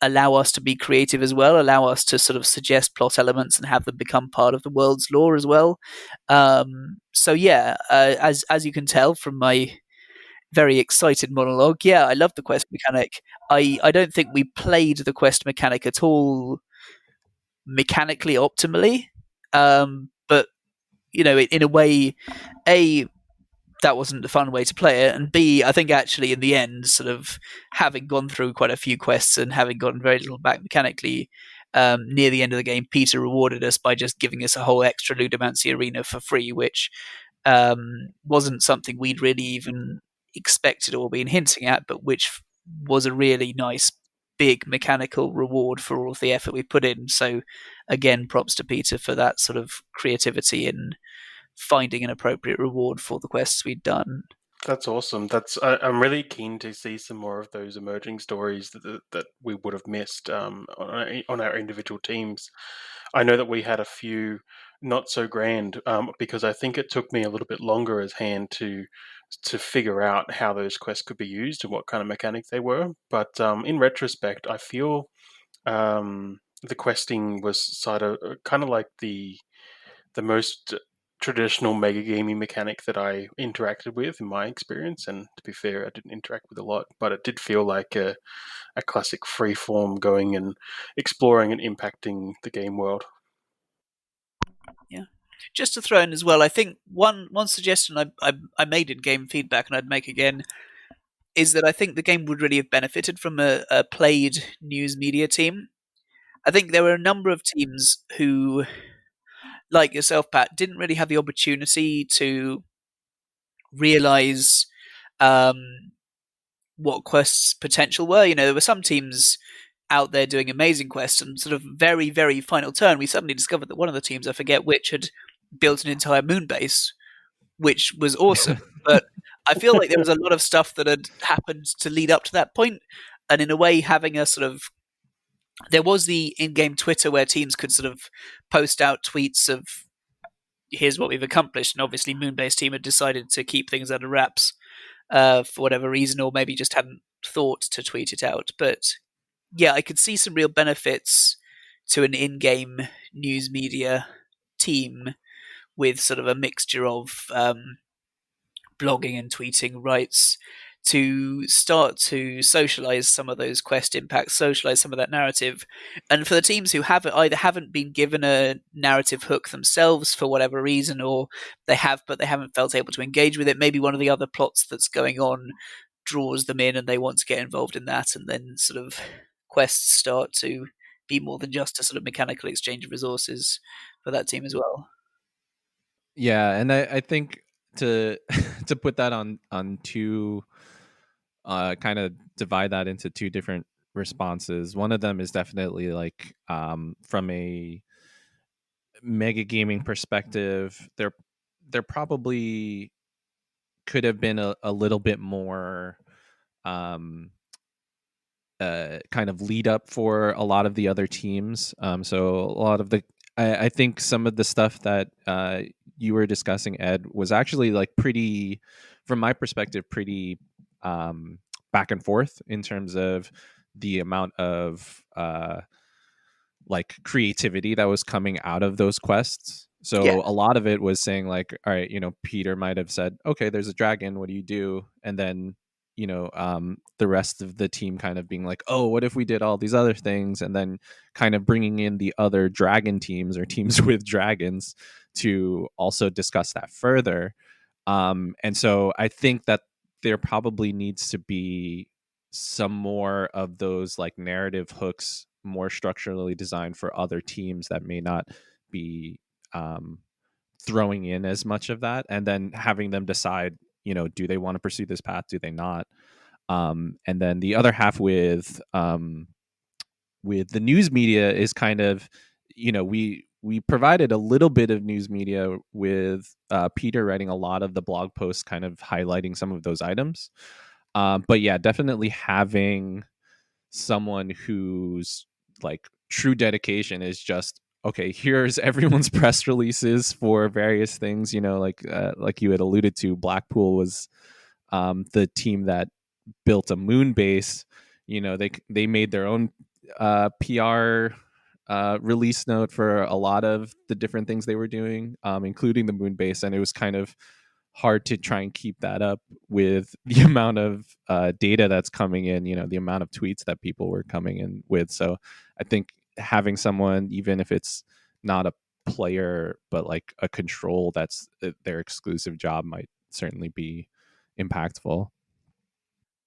Speaker 5: allow us to be creative as well, allow us to sort of suggest plot elements and have them become part of the world's lore as well. So yeah, as you can tell from my very excited monologue, yeah, I love the quest mechanic. I don't think we played the quest mechanic at all mechanically optimally, but in a way, that wasn't a fun way to play it, and B, I think actually in the end, sort of having gone through quite a few quests and having gotten very little back mechanically, near the end of the game, Peter rewarded us by just giving us a whole extra Ludomancy arena for free, which wasn't something we'd really even expected or been hinting at, but which was a really nice big mechanical reward for all of the effort we put in. So again, props to Peter for that sort of creativity in finding an appropriate reward for the quests we'd done.
Speaker 2: That's awesome. I'm really keen to see some more of those emerging stories that we would have missed on our individual teams. I know that we had a few not so grand because I think it took me a little bit longer as hand to figure out how those quests could be used and what kind of mechanic they were. But in retrospect, I feel the questing was kind of like the most traditional mega gaming mechanic that I interacted with in my experience. And to be fair, I didn't interact with a lot, but it did feel like a classic free form going and exploring and impacting the game world.
Speaker 5: Yeah. Just to throw in as well, I think one suggestion I made in game feedback and I'd make again is that I think the game would really have benefited from a played news media team. I think there were a number of teams who, like yourself, Pat, didn't really have the opportunity to realize what quests' potential were. There were some teams out there doing amazing quests, and sort of very, very final turn, we suddenly discovered that one of the teams, I forget which, had built an entire moon base, which was awesome. But I feel like there was a lot of stuff that had happened to lead up to that point, and in a way, having a sort of there was the in-game Twitter where teams could sort of post out tweets of here's what we've accomplished, and obviously Moonbase team had decided to keep things under wraps for whatever reason, or maybe just hadn't thought to tweet it out. But yeah, I could see some real benefits to an in-game news media team with sort of a mixture of blogging and tweeting rights to start to socialize some of those quest impacts, socialize some of that narrative. And for the teams who either haven't been given a narrative hook themselves for whatever reason, or they have but they haven't felt able to engage with it, maybe one of the other plots that's going on draws them in and they want to get involved in that, and then sort of quests start to be more than just a sort of mechanical exchange of resources for that team as well.
Speaker 4: Yeah, and I think to to put that on two, kind of divide that into two different responses. One of them is definitely like from a mega gaming perspective, there probably could have been a little bit more kind of lead up for a lot of the other teams. So a lot of I think some of the stuff that you were discussing, Ed, was actually like pretty, from my perspective, pretty back and forth in terms of the amount of like creativity that was coming out of those quests. So
Speaker 5: Yeah.
Speaker 4: a lot of it was saying like, all right, Peter might have said, okay, there's a dragon, what do you do? And then the rest of the team kind of being like, oh, what if we did all these other things? And then kind of bringing in the other dragon teams or teams with dragons to also discuss that further. And so I think that there probably needs to be some more of those like narrative hooks, more structurally designed for other teams that may not be throwing in as much of that, and then having them decide, do they want to pursue this path? Do they not? And then the other half with the news media is kind of, we provided a little bit of news media with Peter writing a lot of the blog posts, kind of highlighting some of those items. But yeah, definitely having someone whose like true dedication is just, okay, here's everyone's press releases for various things. Like you had alluded to, Blackpool was the team that built a moon base. They made their own PR release note for a lot of the different things they were doing, including the moon base, and it was kind of hard to try and keep that up with the amount of data that's coming in, the amount of tweets that people were coming in with. So I think having someone, even if it's not a player but like a control, that's their exclusive job, might certainly be impactful.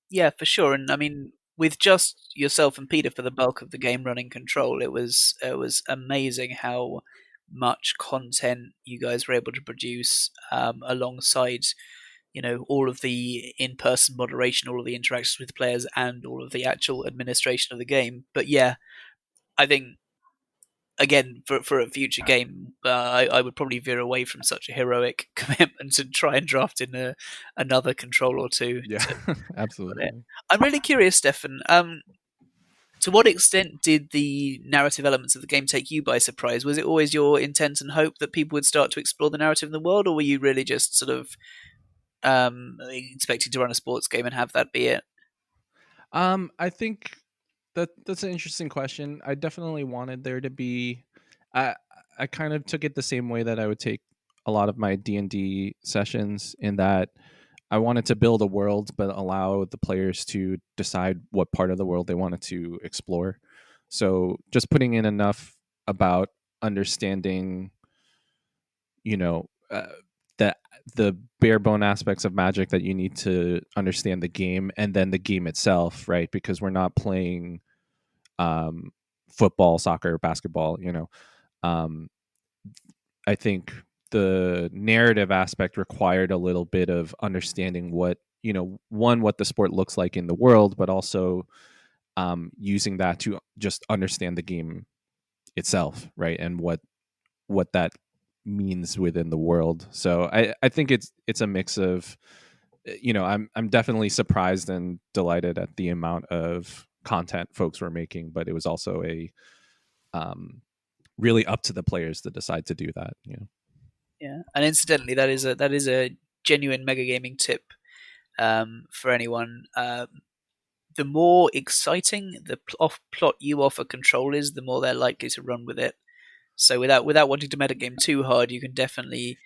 Speaker 5: Yeah, for sure. And I mean, with just yourself and Peter for the bulk of the game running control, it was amazing how much content you guys were able to produce, alongside all of the in-person moderation, all of the interactions with players, and all of the actual administration of the game. But yeah, I think again for a future game, I would probably veer away from such a heroic commitment and try and draft in another control or two.
Speaker 4: Yeah, absolutely.
Speaker 5: I'm really curious, Stefan. To what extent did the narrative elements of the game take you by surprise? Was it always your intent and hope that people would start to explore the narrative in the world, or were you really just sort of expecting to run a sports game and have that be it?
Speaker 4: I think that's an interesting question. I definitely wanted there to be. I kind of took it the same way that I would take a lot of my D&D sessions, in that I wanted to build a world, but allow the players to decide what part of the world they wanted to explore. So just putting in enough about understanding, that the bare bone aspects of Magic that you need to understand the game, and then the game itself, right? Because we're not playing football, soccer, basketball. Um, I think the narrative aspect required a little bit of understanding what, what the sport looks like in the world, but also using that to just understand the game itself, right? And what that means within the world. So I think it's a mix of, I'm definitely surprised and delighted at the amount of content folks were making, but it was also a really up to the players to decide to do that.
Speaker 5: Yeah, and incidentally, that is a genuine metagaming tip for anyone. The more exciting the plot you offer control is, the more they're likely to run with it. So without wanting to metagame too hard, you can definitely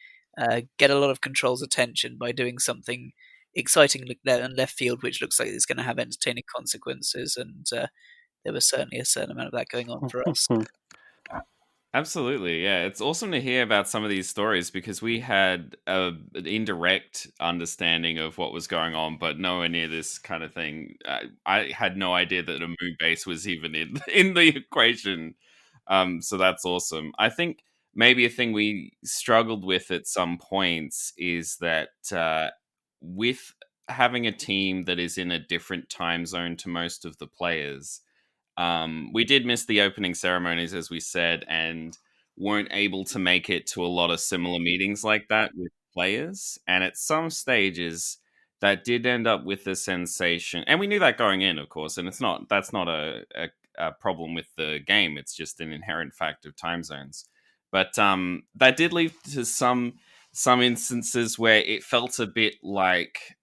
Speaker 5: get a lot of control's attention by doing something exciting and left field, which looks like it's going to have entertaining consequences. And there was certainly a certain amount of that going on for us.
Speaker 1: Absolutely, yeah. It's awesome to hear about some of these stories, because we had an indirect understanding of what was going on, but nowhere near this kind of thing. I had no idea that a moon base was even in the equation. So that's awesome. I think maybe a thing we struggled with at some points is that with having a team that is in a different time zone to most of the players, we did miss the opening ceremonies, as we said, and weren't able to make it to a lot of similar meetings like that with players. And at some stages, that did end up with the sensation, and we knew that going in, of course. And that's not a problem with the game; it's just an inherent fact of time zones. But that did lead to some instances where it felt a bit like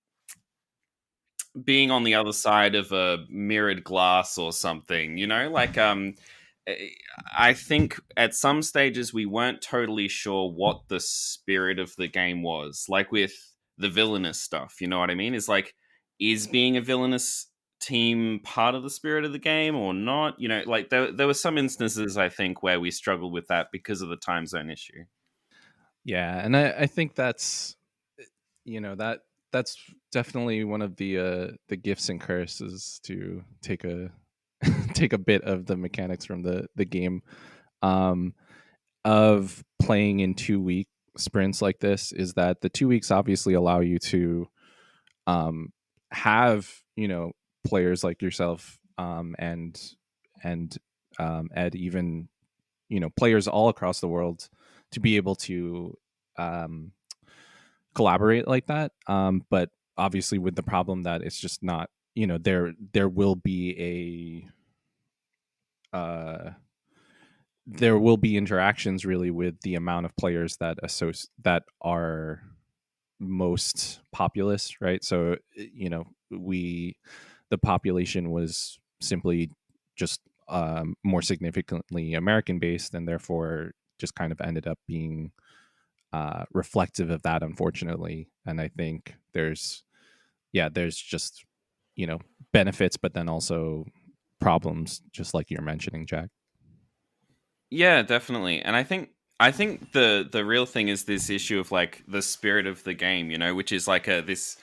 Speaker 1: being on the other side of a mirrored glass or something, like I think at some stages we weren't totally sure what the spirit of the game was, like with the villainous stuff. You know what I mean? Is being a villainous team part of the spirit of the game or not? Like there were some instances, I think, where we struggled with that because of the time zone issue.
Speaker 4: Yeah, and I think that's that's definitely one of the gifts and curses to take a take a bit of the mechanics from the game, of playing in 2-week sprints like this, is that the 2 weeks obviously allow you to have, players like yourself, and Ed, even, players all across the world to be able to collaborate like that. But obviously with the problem that it's just not, there will be there will be interactions really with the amount of players that are most populous, right? So, the population was simply just more significantly American based, and therefore just kind of ended up being reflective of that, unfortunately. And I think there's just, benefits, but then also problems, just like you're mentioning, Jack.
Speaker 1: Yeah, definitely. And I think the real thing is this issue of like the spirit of the game, which is like this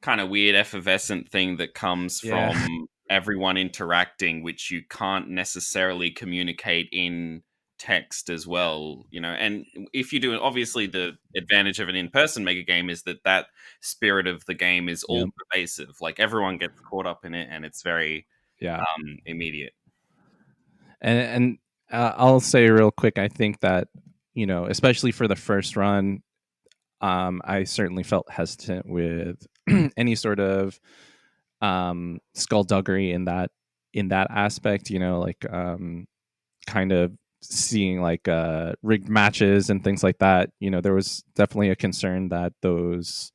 Speaker 1: kind of weird effervescent thing that comes
Speaker 4: Yeah.
Speaker 1: from everyone interacting, which you can't necessarily communicate in text as well, And if you do, obviously the advantage of an in-person mega game is that spirit of the game is all
Speaker 4: Yep.
Speaker 1: pervasive. Like everyone gets caught up in it, and it's very
Speaker 4: Yeah.
Speaker 1: immediate.
Speaker 4: And I'll say real quick, I think that, especially for the first run, I certainly felt hesitant with any sort of skullduggery in that aspect, like kind of seeing like rigged matches and things like that. There was definitely a concern that those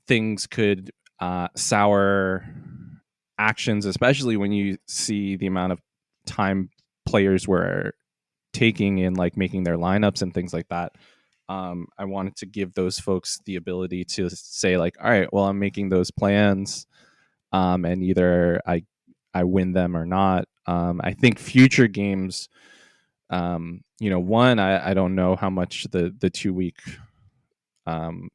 Speaker 4: things could sour actions, especially when you see the amount of time players were taking in like making their lineups and things like that. I wanted to give those folks the ability to say like, all right, well, I'm making those plans, and either I win them or not. I think future games, one, I don't know how much the 2 week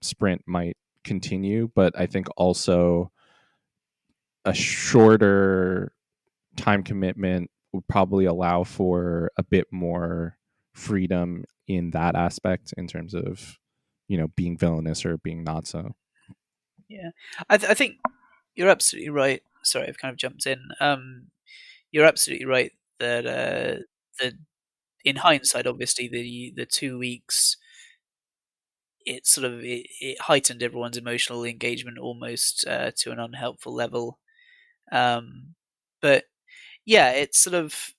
Speaker 4: sprint might continue, but I think also a shorter time commitment would probably allow for a bit more freedom in that aspect, in terms of, being villainous or being not so.
Speaker 5: Yeah, I think you're absolutely right. Sorry, I've kind of jumped in. You're absolutely right that that in hindsight, obviously the 2 weeks, it heightened everyone's emotional engagement almost to an unhelpful level. But yeah, it's sort of,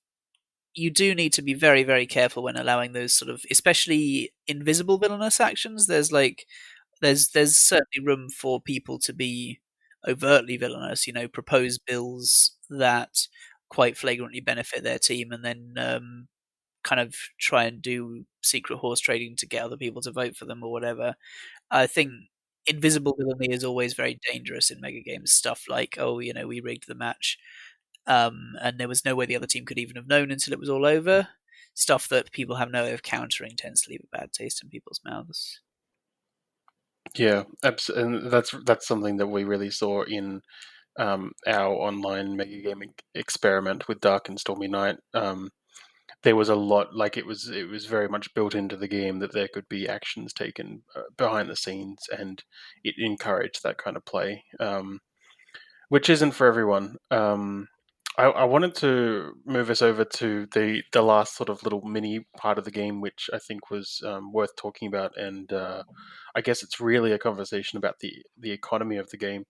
Speaker 5: you do need to be very, very careful when allowing those sort of, especially invisible villainous actions. There's certainly room for people to be overtly villainous, propose bills that quite flagrantly benefit their team, and then kind of try and do secret horse trading to get other people to vote for them or whatever. I think invisible villainy is always very dangerous in mega games. Stuff like, oh, we rigged the match, and there was no way the other team could even have known until it was all over. Stuff that people have no way of countering tends to leave a bad taste in people's mouths.
Speaker 2: Yeah, and that's something that we really saw in our online mega gaming experiment with Dark and Stormy Night. There was a lot, like it was very much built into the game that there could be actions taken behind the scenes, and it encouraged that kind of play, which isn't for everyone. I wanted to move us over to the last sort of little mini part of the game, which I think was worth talking about, and I guess it's really a conversation about the economy of the game.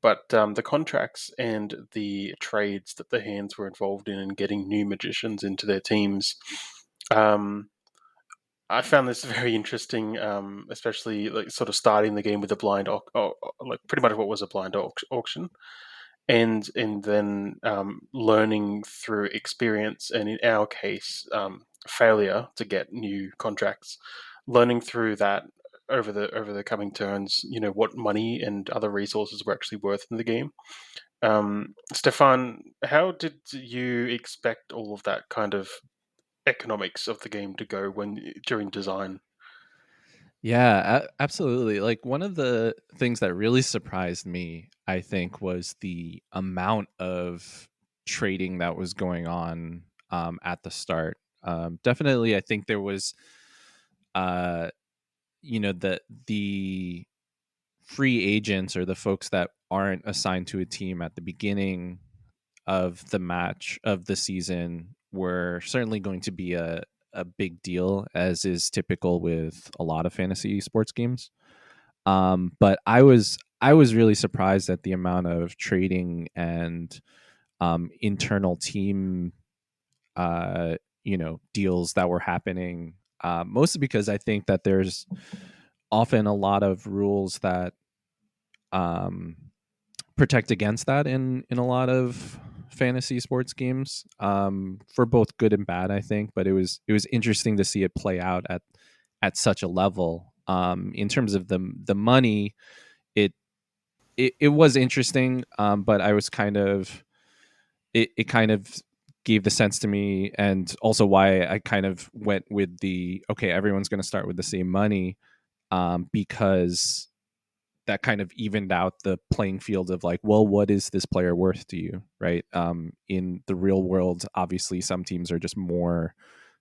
Speaker 2: But the contracts and the trades that the hands were involved in and getting new magicians into their teams, um, I found this very interesting, especially like sort of starting the game with a blind, like pretty much what was a blind auction, and then learning through experience, and in our case, failure to get new contracts, learning through that over the coming turns, what money and other resources were actually worth in the game. Stefan, how did you expect all of that kind of economics of the game to go during design?
Speaker 4: Yeah, absolutely. Like, one of the things that really surprised me, I think, was the amount of trading that was going on at the start. Definitely, I think there was, uh, the free agents or the folks that aren't assigned to a team at the beginning of the match of the season were certainly going to be a big deal, as is typical with a lot of fantasy sports games. But I was really surprised at the amount of trading and internal team deals that were happening. Mostly because I think that there's often a lot of rules that um, protect against that in a lot of fantasy sports games, for both good and bad, I think. But it was interesting to see it play out at such a level. In terms of the money, it it was interesting, but I was kind of it kind of gave the sense to me, and also why I kind of went with the okay, everyone's going to start with the same money, because that kind of evened out the playing field of like, well, what is this player worth to you, right? In the real world, obviously, some teams are just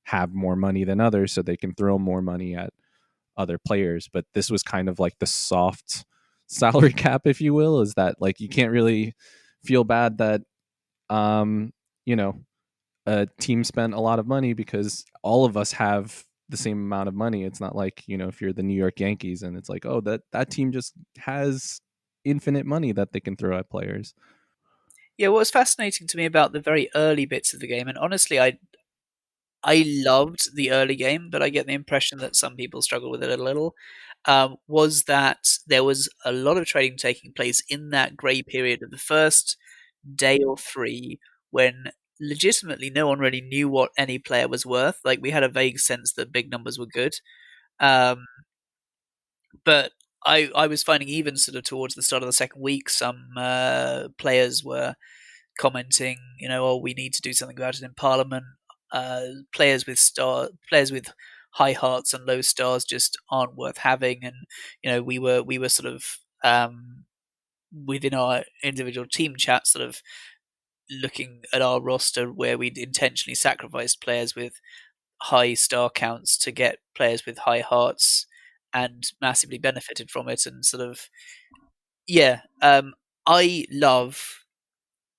Speaker 4: have more money than others, so they can throw more money at other players. But this was kind of like the soft salary cap, if you will, is that like you can't really feel bad that um, you know a team spent a lot of money because all of us have the same amount of money. It's not like, if you're the New York Yankees and it's like, oh, that team just has infinite money that they can throw at players.
Speaker 5: Yeah, what was fascinating to me about the very early bits of the game, and honestly, I loved the early game, but I get the impression that some people struggle with it a little, was that there was a lot of trading taking place in that grey period of the first day or three when legitimately no one really knew what any player was worth. Like, we had a vague sense that big numbers were good. But I was finding even sort of towards the start of the second week, some players were commenting, oh, we need to do something about it in Parliament. Players with high hearts and low stars just aren't worth having, and we were sort of within our individual team chat, sort of looking at our roster where we'd intentionally sacrificed players with high star counts to get players with high hearts, and massively benefited from it. And sort of, I love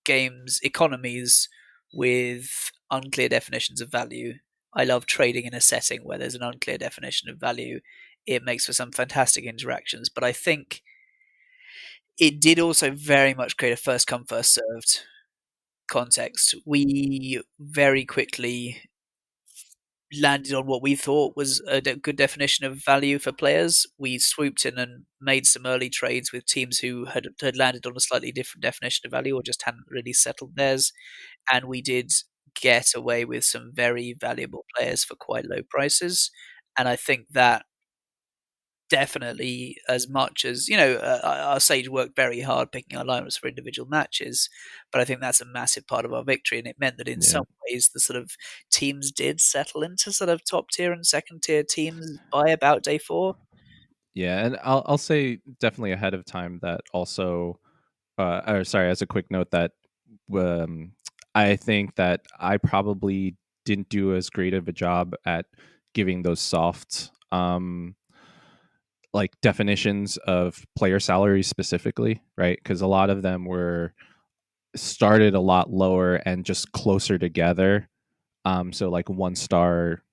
Speaker 5: games economies with unclear definitions of value. I love trading in a setting where there's an unclear definition of value. It makes for some fantastic interactions, but I think it did also very much create a first come, first served context. We very quickly landed on what we thought was a good definition of value for players. We swooped in and made some early trades with teams who had landed on a slightly different definition of value or just hadn't really settled theirs. And we did get away with some very valuable players for quite low prices. And I think that definitely, as much as our Sage worked very hard picking our lineups for individual matches, but I think that's a massive part of our victory, and it meant that in some ways the sort of teams did settle into sort of top tier and second tier teams by about day 4.
Speaker 4: Yeah, and I'll say definitely ahead of time that also, as a quick note, that I think that I probably didn't do as great of a job at giving those soft like definitions of player salaries specifically, right? Because a lot of them were started a lot lower and just closer together. So like 1-star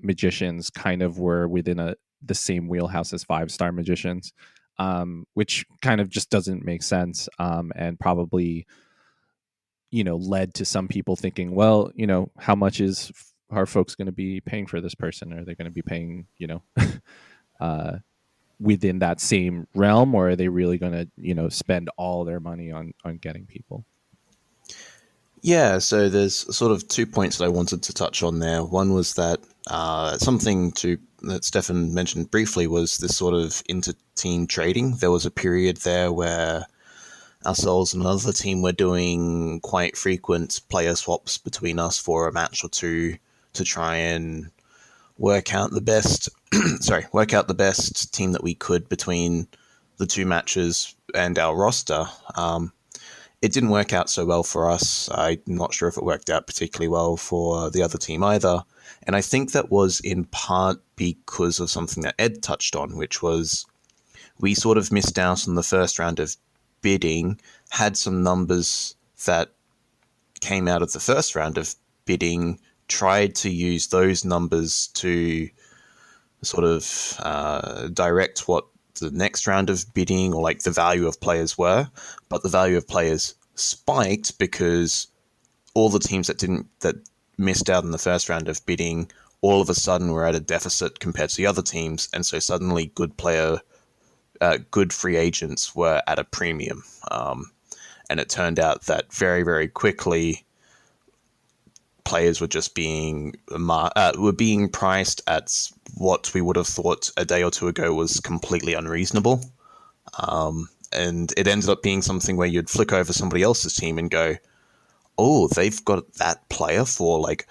Speaker 4: magicians kind of were within the same wheelhouse as 5-star magicians, which kind of just doesn't make sense, and probably led to some people thinking, well, how much are folks going to be paying for this person? Are they going to be paying within that same realm, or are they really going to spend all their money on getting people?
Speaker 3: Yeah, so there's sort of 2 points that I wanted to touch on there. One was that something that Stefan mentioned briefly was this sort of inter-team trading. There was a period there where ourselves and another team were doing quite frequent player swaps between us for a match or two to try and work out the best team that we could between the two matches and our roster. It didn't work out so well for us. I'm not sure if it worked out particularly well for the other team either. And I think that was in part because of something that Ed touched on, which was we sort of missed out on the first round of bidding, had some numbers that came out of the first round of bidding, tried to use those numbers to sort of direct what the next round of bidding or like the value of players were, but the value of players spiked because all the teams that missed out in the first round of bidding all of a sudden were at a deficit compared to the other teams, and so suddenly good free agents were at a premium. And it turned out that very, very quickly players were just being priced at what we would have thought a day or two ago was completely unreasonable. And it ended up being something where you'd flick over somebody else's team and go, oh, they've got that player for like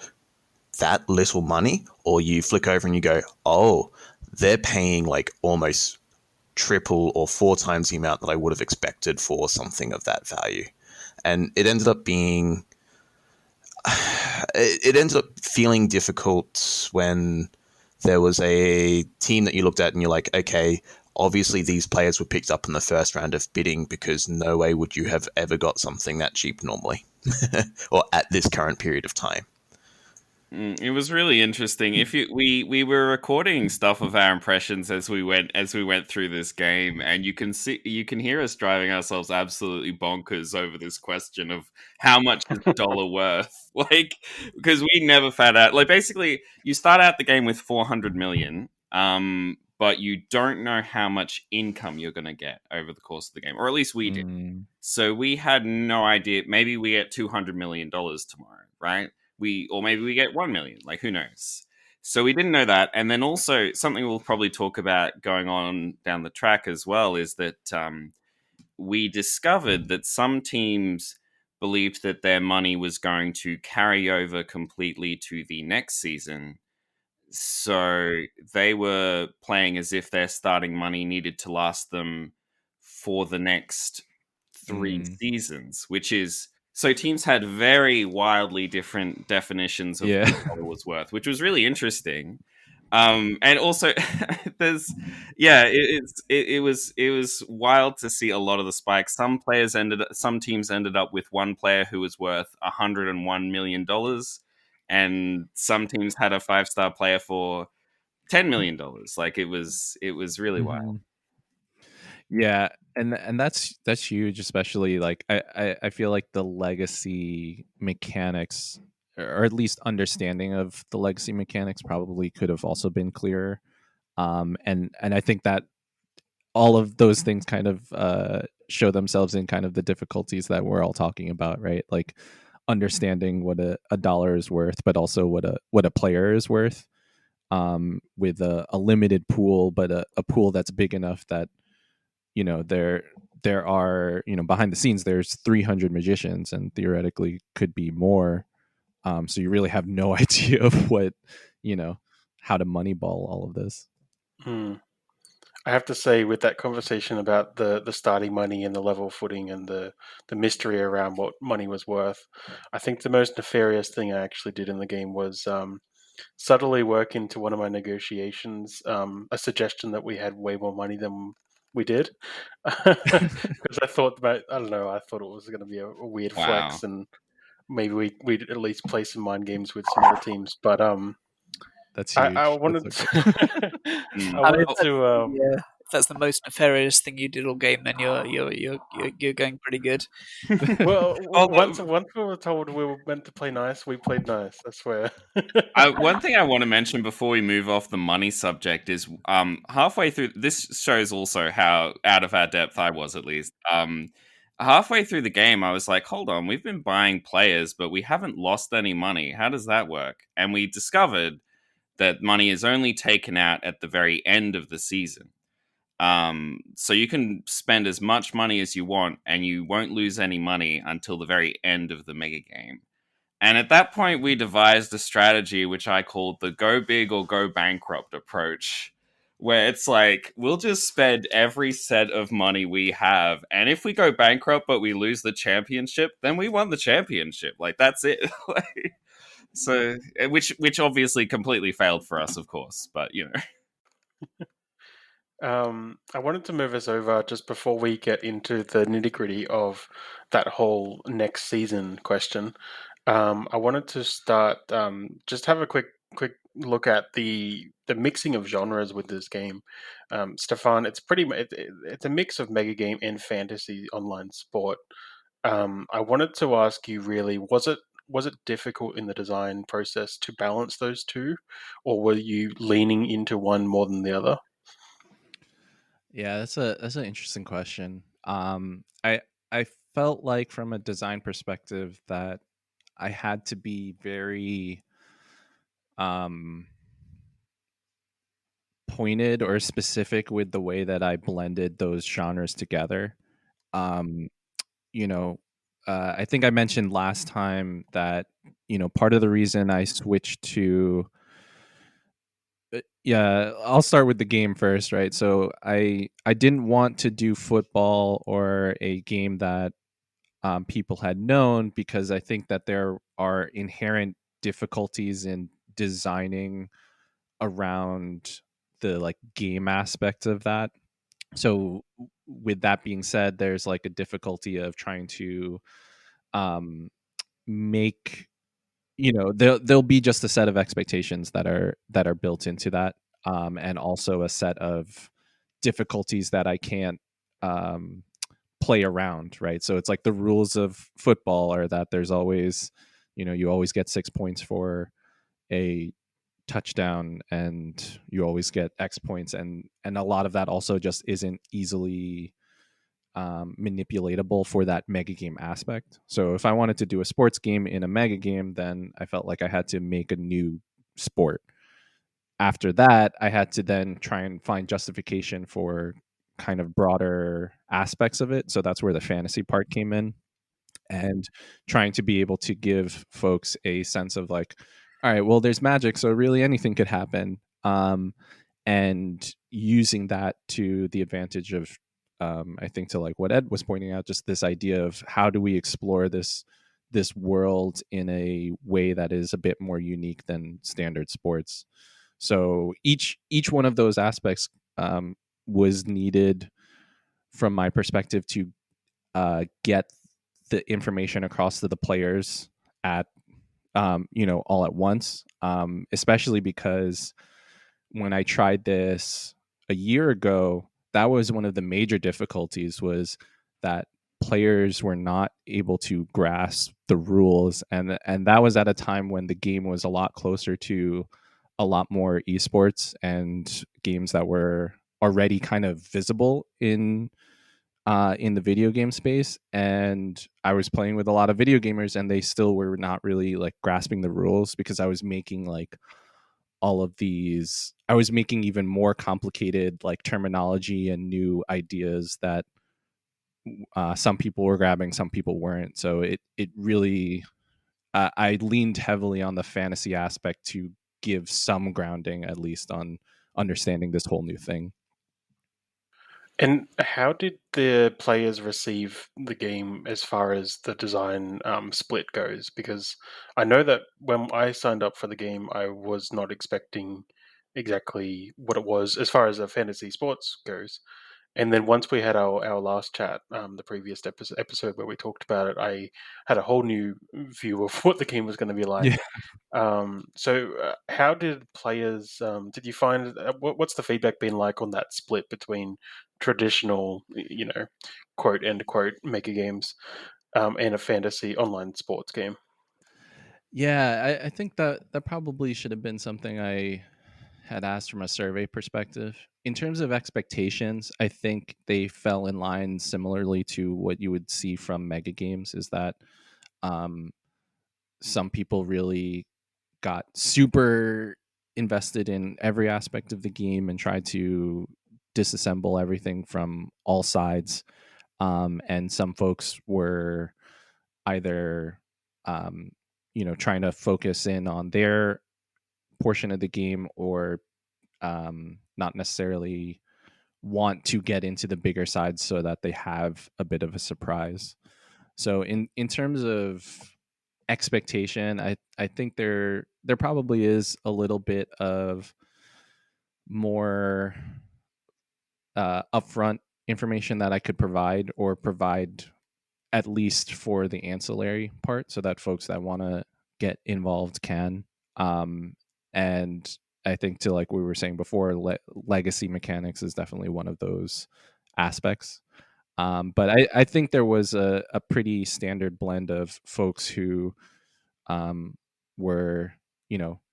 Speaker 3: that little money. Or you flick over and you go, oh, they're paying like almost triple or 4 times the amount that I would have expected for something of that value. And it ended up being... It ended up feeling difficult when there was a team that you looked at and you're like, okay, obviously these players were picked up in the first round of bidding because no way would you have ever got something that cheap normally or at this current period of time.
Speaker 1: It was really interesting. We were recording stuff of our impressions as we went through this game, and you can hear us driving ourselves absolutely bonkers over this question of how much is a dollar worth. Like, because we never found out. Like, basically, you start out the game with 400 million, but you don't know how much income you're going to get over the course of the game, or at least we did. So we had no idea. Maybe we get $200 million tomorrow, right? Or maybe we get 1 million, like who knows? So we didn't know that. And then also something we'll probably talk about going on down the track as well is that we discovered that some teams believed that their money was going to carry over completely to the next season. So they were playing as if their starting money needed to last them for the next 3 seasons, which is... So teams had very wildly different definitions of what a dollar was worth, which was really interesting. And also, it was wild to see a lot of the spikes. Some teams ended up with one player who was worth $101 million, and some teams had a 5-star player for $10 million. Like it was really wild.
Speaker 4: Yeah, and that's huge, especially like I feel like the legacy mechanics, or at least understanding of the legacy mechanics, probably could have also been clearer. And I think that all of those things kind of show themselves in kind of the difficulties that we're all talking about, right? Like understanding what a dollar is worth, but also what a player is worth, with a limited pool, but a pool that's big enough that, you know, there are, you know, behind the scenes there's 300 magicians and theoretically could be more, so you really have no idea of what, you know, how to moneyball all of this.
Speaker 2: I have to say, with that conversation about the starting money and the level footing and the mystery around what money was worth, I think the most nefarious thing I actually did in the game was subtly work into one of my negotiations a suggestion that we had way more money than we did, because I thought it was going to be a weird flex, and maybe we'd at least play some mind games with some other teams. But
Speaker 4: that's huge.
Speaker 2: I wanted
Speaker 4: That's
Speaker 2: to.
Speaker 5: If that's the most nefarious thing you did all game, then you're going pretty good.
Speaker 2: Well, once we were told we were meant to play nice, we played nice. I swear.
Speaker 1: One thing I want to mention before we move off the money subject is halfway through, this shows also how out of our depth I was, at least. Halfway through the game, I was like, hold on, we've been buying players, but we haven't lost any money. How does that work? And we discovered that money is only taken out at the very end of the season. So you can spend as much money as you want, and you won't lose any money until the very end of the mega game. And at that point, we devised a strategy which I called the go big or go bankrupt approach, where it's like, we'll just spend every set of money we have, and if we go bankrupt but we lose the championship, then we won the championship. Like, that's it. So, which obviously completely failed for us, of course, but you know.
Speaker 2: I wanted to move us over just before we get into the nitty gritty of that whole next season question. I wanted to start just have a quick look at the mixing of genres with this game. Stefan, it's it's a mix of mega game and fantasy online sport. I wanted to ask you, really, was it difficult in the design process to balance those two, or were you leaning into one more than the other?
Speaker 4: Yeah, that's an interesting question. I felt like from a design perspective that I had to be very um pointed or specific with the way that I blended those genres together. Um, you know, I think I mentioned last time that part of the reason I switched to yeah, I'll start with the game first, right? So I didn't want to do football or a game that people had known because I think that there are inherent difficulties in designing around the like game aspect of that. So with that being said, there's like a difficulty of trying to um make there'll be just a set of expectations that are built into that, and also a set of difficulties that I can't um play around, right? So it's like the rules of football are that there's always, you always get 6 points for a touchdown, and you always get X points, and a lot of that also just isn't easily manipulatable for that mega game aspect. So if I wanted to do a sports game in a mega game, then I felt like I had to make a new sport. After that, I had to then try and find justification for kind of broader aspects of it. So that's where the fantasy part came in, and trying to be able to give folks a sense of like, all right, well, there's magic, so really anything could happen. And using that to the advantage of, I think, to like what Ed was pointing out, just this idea of how do we explore this world in a way that is a bit more unique than standard sports. So each one of those aspects was needed from my perspective to get the information across to the players at all at once, especially because when I tried this a year ago, that was one of the major difficulties, was that players were not able to grasp the rules, and that was at a time when the game was a lot closer to a lot more esports and games that were already kind of visible in the video game space. And I was playing with a lot of video gamers, and they still were not really like grasping the rules, because I was making like all of these I was making even more complicated like terminology and new ideas that some people were grabbing, some people weren't. So it really I leaned heavily on the fantasy aspect to give some grounding, at least, on understanding this whole new thing.
Speaker 2: And how did the players receive the game as far as the design split goes? Because I know that when I signed up for the game, I was not expecting exactly what it was as far as a fantasy sports goes. And then once we had our last chat, the previous episode where we talked about it, I had a whole new view of what the game was going to be like.
Speaker 4: Yeah.
Speaker 2: How did players? Did you find what's the feedback been like on that split between traditional, quote end quote, mega games, and a fantasy online sports game?
Speaker 4: Yeah, I think that probably should have been something I had asked from a survey perspective. In terms of expectations, I think they fell in line similarly to what you would see from mega games, is that um, some people really got super invested in every aspect of the game and tried to disassemble everything from all sides. And some folks were either um, trying to focus in on their portion of the game, or not necessarily want to get into the bigger side so that they have a bit of a surprise. So in terms of expectation, I think there probably is a little bit of more upfront information that I could provide, or provide at least for the ancillary part, so that folks that want to get involved can. And I think, to like we were saying before, legacy mechanics is definitely one of those aspects. But I think there was a pretty standard blend of folks who were,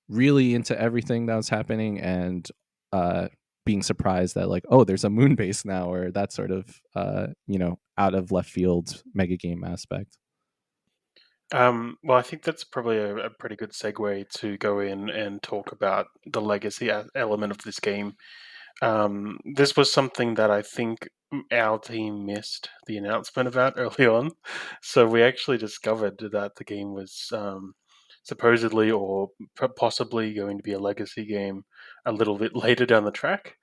Speaker 4: really into everything that was happening, and being surprised that, like, oh, there's a moon base now, or that sort of out of left field mega game aspect.
Speaker 2: Well, I think that's probably a pretty good segue to go in and talk about the legacy element of this game. This was something that I think our team missed the announcement about early on. So we actually discovered that the game was supposedly or possibly going to be a legacy game a little bit later down the track.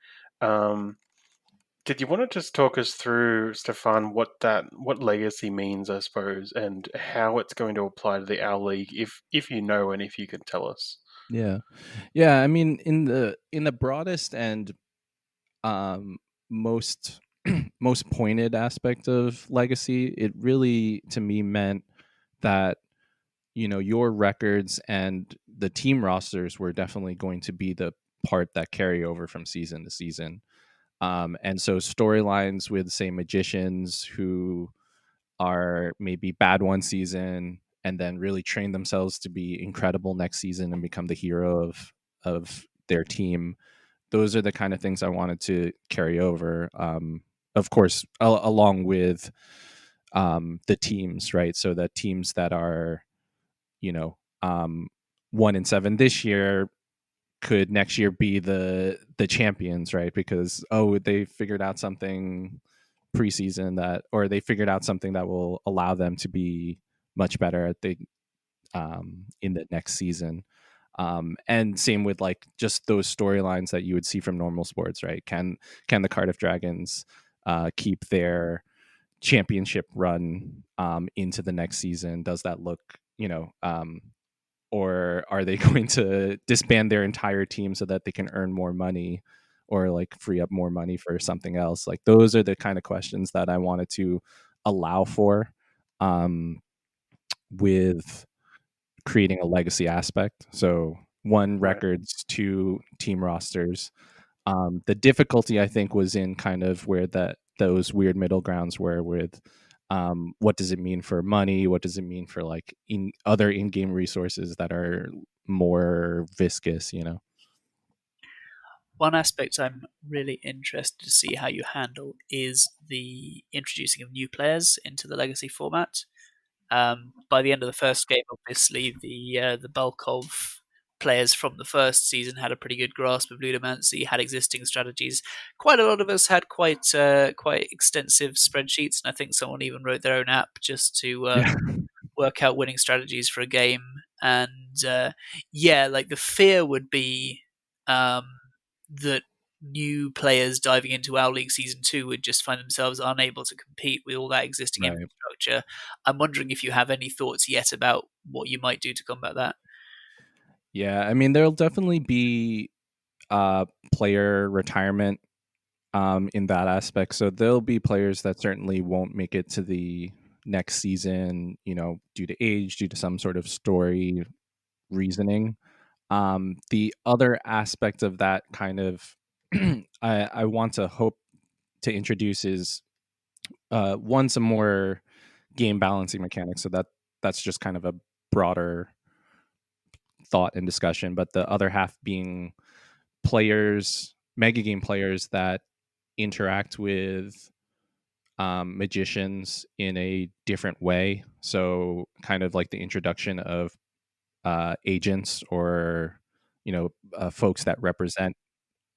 Speaker 2: Did you want to just talk us through, Stefan, what legacy means, I suppose, and how it's going to apply to the Owl League, if you know and if you can tell us?
Speaker 4: Yeah. I mean, in the broadest and most most pointed aspect of legacy, it really, to me, meant that your records and the team rosters were definitely going to be the part that carry over from season to season. And so storylines with, say, magicians who are maybe bad one season and then really train themselves to be incredible next season and become the hero of their team. Those are the kind of things I wanted to carry over. Of course, along with the teams, right? So that teams that are, 1-7 this year could next year be the champions, right? Because, oh, they figured out something preseason or they figured out something that will allow them to be much better at the in the next season. And same with, like, just those storylines that you would see from normal sports, right? Can the Cardiff Dragons keep their championship run into the next season? Does that look, or are they going to disband their entire team so that they can earn more money, or like free up more money for something else? Like, those are the kind of questions that I wanted to allow for with creating a legacy aspect. So, 1,
Speaker 2: Right.
Speaker 4: records; 2, team rosters. The difficulty, I think, was in kind of where those weird middle grounds were with what does it mean for money? What does it mean for, like, other in-game resources that are more viscous?
Speaker 5: One aspect I'm really interested to see how you handle is the introducing of new players into the legacy format. By the end of the first game, obviously, the bulk of players from the first season had a pretty good grasp of ludomancy, had existing strategies. Quite a lot of us had quite extensive spreadsheets, and I think someone even wrote their own app just to work out winning strategies for a game. And like, the fear would be that new players diving into Owl League Season 2 would just find themselves unable to compete with all that existing
Speaker 4: Right.
Speaker 5: infrastructure. I'm wondering if you have any thoughts yet about what you might do to combat that.
Speaker 4: Yeah, I mean, there'll definitely be player retirement in that aspect. So there'll be players that certainly won't make it to the next season, due to age, due to some sort of story reasoning. The other aspect of that kind of I want to hope to introduce is one, some more game balancing mechanics. So that's just kind of a broader thought and discussion. But the other half being mega game players that interact with magicians in a different way. So kind of like the introduction of agents, or folks that represent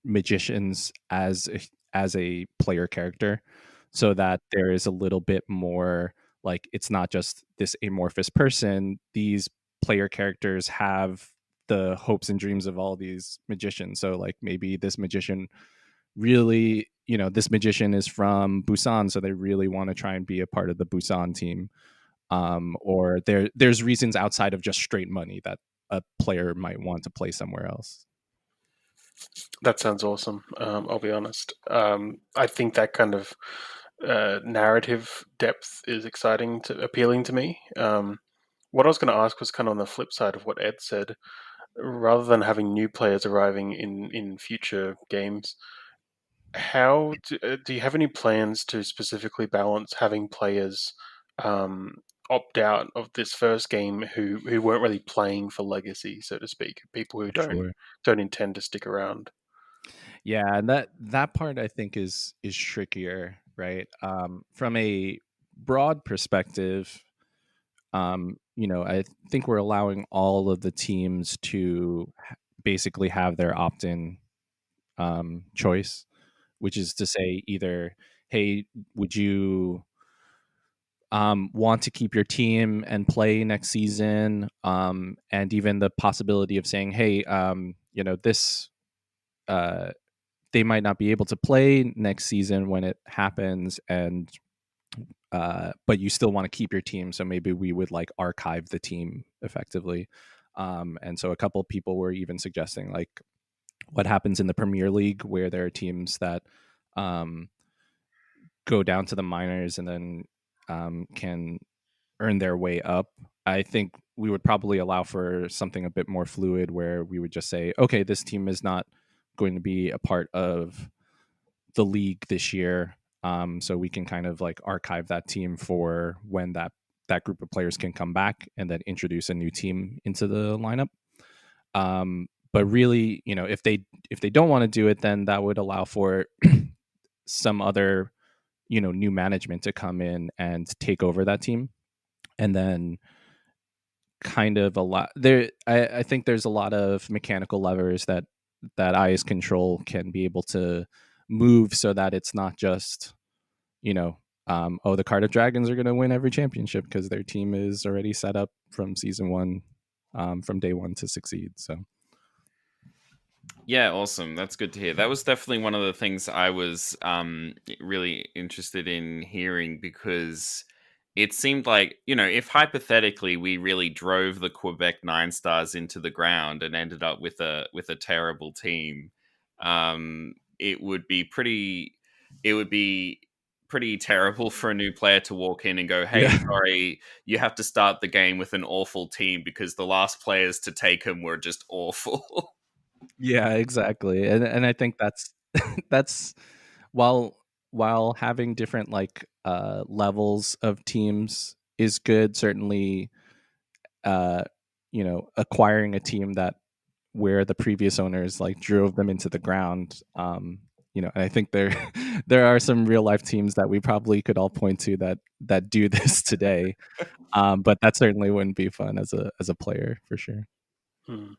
Speaker 4: magicians as a player character, so that there is a little bit more, like, it's not just this amorphous person. These player characters have the hopes and dreams of all these magicians. So, like, maybe this magician really, this magician is from Busan, so they really want to try and be a part of the Busan team. Or there's reasons outside of just straight money that a player might want to play somewhere else.
Speaker 2: That sounds awesome. I'll be honest. I think that kind of narrative depth is appealing to me. What I was going to ask was kind of on the flip side of what Ed said. Rather than having new players arriving in future games, how do you have any plans to specifically balance having players um, opt out of this first game who weren't really playing for legacy, so to speak, people who
Speaker 4: Sure.
Speaker 2: don't intend to stick around?
Speaker 4: Yeah, and that part I think is trickier, right? From a broad perspective, I think we're allowing all of the teams to basically have their opt-in choice, which is to say either, hey, would you want to keep your team and play next season, and even the possibility of saying, hey, this they might not be able to play next season when it happens, and but you still want to keep your team, so maybe we would like archive the team effectively. And so a couple of people were even suggesting like what happens in the Premier League, where there are teams that um, go down to the minors and then can earn their way up. I think we would probably allow for something a bit more fluid, where we would just say, okay, this team is not going to be a part of the league this year, so we can kind of like archive that team for when that group of players can come back, and then introduce a new team into the lineup. But really, if they don't want to do it, then that would allow for some other new management to come in and take over that team, and then kind of a lot there. I think there's a lot of mechanical levers that IS Control can be able to move, so that it's not just the Cardiff Dragons are going to win every championship because their team is already set up from season one, from day one to succeed. So
Speaker 1: Yeah, awesome. That's good to hear. That was definitely one of the things I was really interested in hearing, because it seemed like, if hypothetically we really drove the Quebec Nine Stars into the ground and ended up with a terrible team, it would be pretty terrible for a new player to walk in and go, "Hey,
Speaker 4: yeah,
Speaker 1: sorry, you have to start the game with an awful team because the last players to take them were just awful."
Speaker 4: yeah, exactly. And I think that's that's while while having different like levels of teams is good. Certainly, uh, acquiring a team that where the previous owners like drove them into the ground. And I think there there are some real life teams that we probably could all point to that do this today. But that certainly wouldn't be fun as a player for sure.
Speaker 2: Hmm.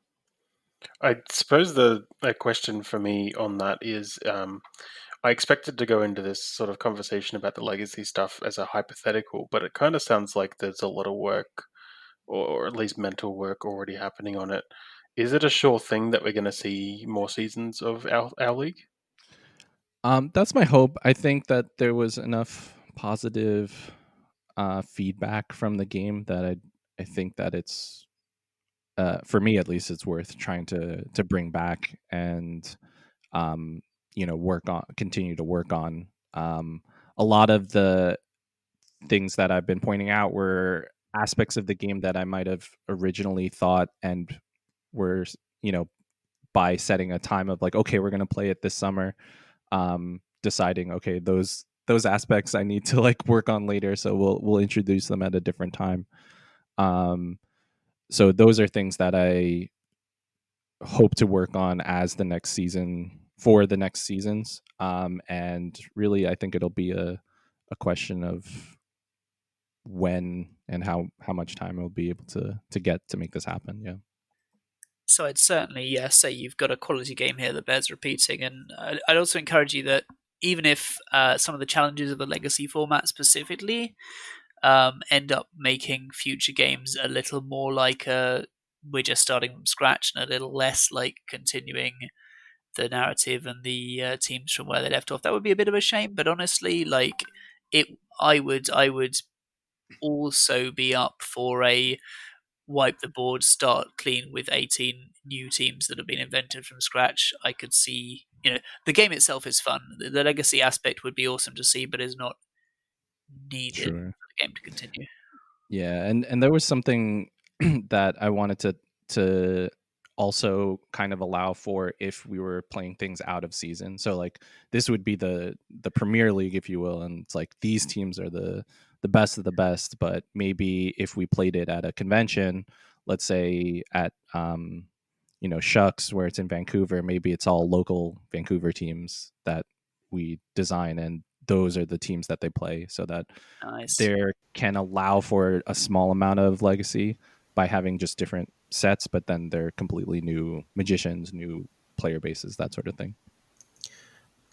Speaker 2: I suppose the question for me on that is, I expected to go into this sort of conversation about the legacy stuff as a hypothetical, but it kind of sounds like there's a lot of work, or at least mental work, already happening on it. Is it a sure thing that we're going to see more seasons of our league?
Speaker 4: That's my hope. I think that there was enough positive feedback from the game that I think that it's for me at least it's worth trying to bring back and um, continue to work on. A lot of the things that I've been pointing out were aspects of the game that I might have originally thought and were you know by setting a time of like, okay, we're going to play it this summer, deciding, okay, those aspects I need to like work on later, so we'll introduce them at a different time. um so those are things that I hope to work on as the next season for the next seasons. And really I think it'll be a question of when and how much time we'll be able to get to make this happen. Yeah.
Speaker 5: So I'd certainly say you've got a quality game here that bears repeating, and I'd also encourage you that even if some of the challenges of the legacy format specifically end up making future games a little more like we're just starting from scratch, and a little less like continuing the narrative and the teams from where they left off, that would be a bit of a shame. But honestly, like it, I would also be up for a wipe the board, start clean with 18 new teams that have been invented from scratch. I could see, the game itself is fun. The legacy aspect would be awesome to see, but is not needed
Speaker 4: Sure.
Speaker 5: for the game to continue.
Speaker 4: Yeah, and there was something that I wanted to also kind of allow for if we were playing things out of season. So like this would be the Premier League, if you will, and it's like these teams are the best of the best. But maybe if we played it at a convention, let's say at Shucks, where it's in Vancouver, maybe it's all local Vancouver teams that we design, and those are the teams that they play, so that
Speaker 5: Nice.
Speaker 4: there can allow for a small amount of legacy by having just different sets, but then they're completely new magicians, new player bases, that sort of thing.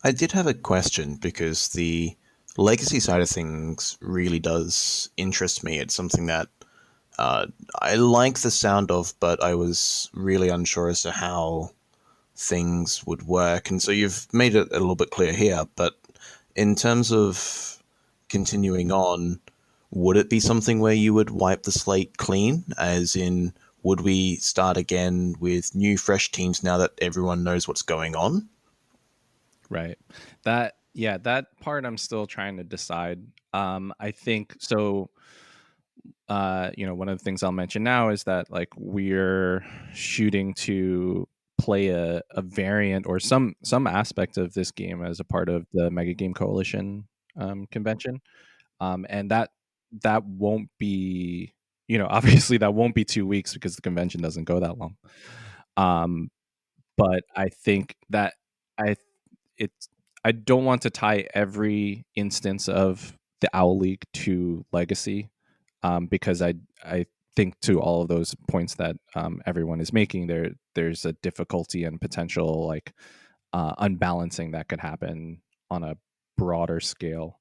Speaker 3: I did have a question because the legacy side of things really does interest me. It's something that I like the sound of, but I was really unsure as to how things would work. And so you've made it a little bit clear here, but in terms of continuing on, would it be something where you would wipe the slate clean? As in, would we start again with new, fresh teams now that everyone knows what's going on?
Speaker 4: Right. That part I'm still trying to decide. I think so. One of the things I'll mention now is that like we're shooting to play a variant or some aspect of this game as a part of the Megagame Coalition convention, and that won't be, obviously that won't be 2 weeks because the convention doesn't go that long. But I think that I it's I don't want to tie every instance of the Owl League to Legacy, because I think to all of those points that everyone is making, there's a difficulty and potential like unbalancing that could happen on a broader scale.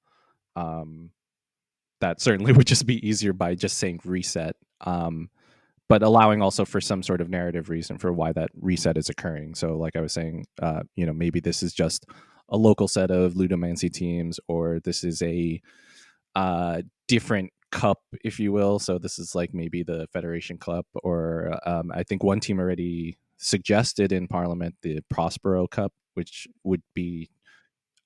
Speaker 4: That certainly would just be easier by just saying reset, but allowing also for some sort of narrative reason for why that reset is occurring. So like I was saying, maybe this is just a local set of Ludomancy teams, or this is a different cup, if you will. So this is like maybe the Federation Cup, or I think one team already suggested in Parliament the Prospero Cup, which would be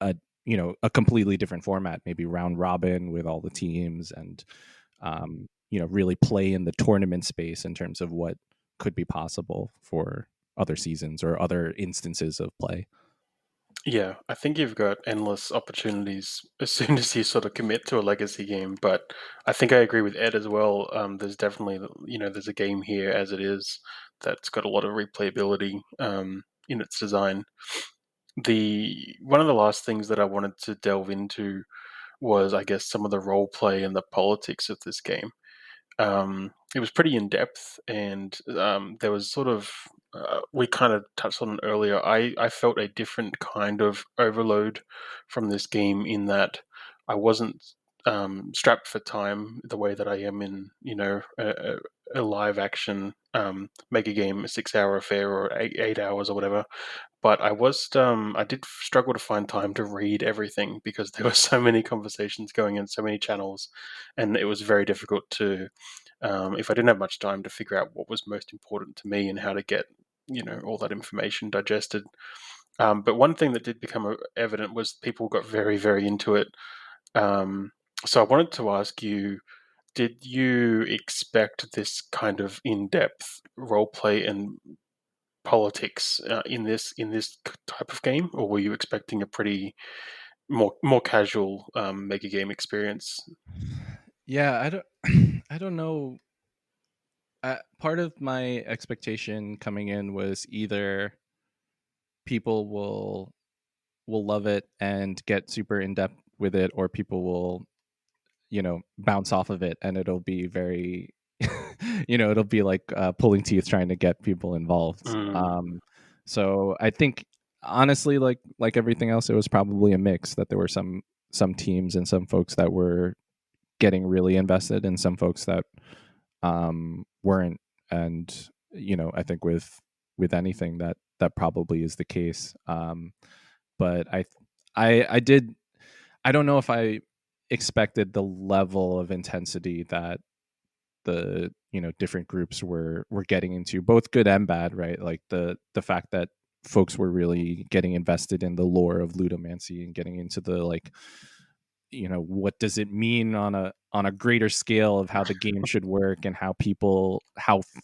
Speaker 4: a completely different format, maybe round robin with all the teams, and really play in the tournament space in terms of what could be possible for other seasons or other instances of play.
Speaker 2: Yeah, I think you've got endless opportunities as soon as you sort of commit to a legacy game. But I think I agree with Ed as well. There's definitely, there's a game here as it is that's got a lot of replayability in its design. One of the last things that I wanted to delve into was, I guess, some of the role play and the politics of this game. It was pretty in depth, and there was sort of we kind of touched on it earlier. I felt a different kind of overload from this game in that I wasn't strapped for time the way that I am in a live action mega game, a 6 hour affair or 8 hours or whatever. But I did struggle to find time to read everything because there were so many conversations going in, so many channels, and it was very difficult to, if I didn't have much time, to figure out what was most important to me and how to get all that information digested. But one thing that did become evident was people got very, very into it. So I wanted to ask you, did you expect this kind of in-depth roleplay and politics in this type of game, or were you expecting a pretty more casual mega game experience?
Speaker 4: Yeah, I don't know. Part of my expectation coming in was either people will love it and get super in depth with it, or people will bounce off of it, and it'll be very it'll be like pulling teeth trying to get people involved. So I think honestly, like everything else, it was probably a mix, that there were some teams and some folks that were getting really invested and some folks that weren't. And I think with anything that probably is the case. But I did, I don't know if I expected the level of intensity that the different groups were getting into, both good and bad, right? Like the fact that folks were really getting invested in the lore of ludomancy and getting into the like, what does it mean on a greater scale of how the game should work, and how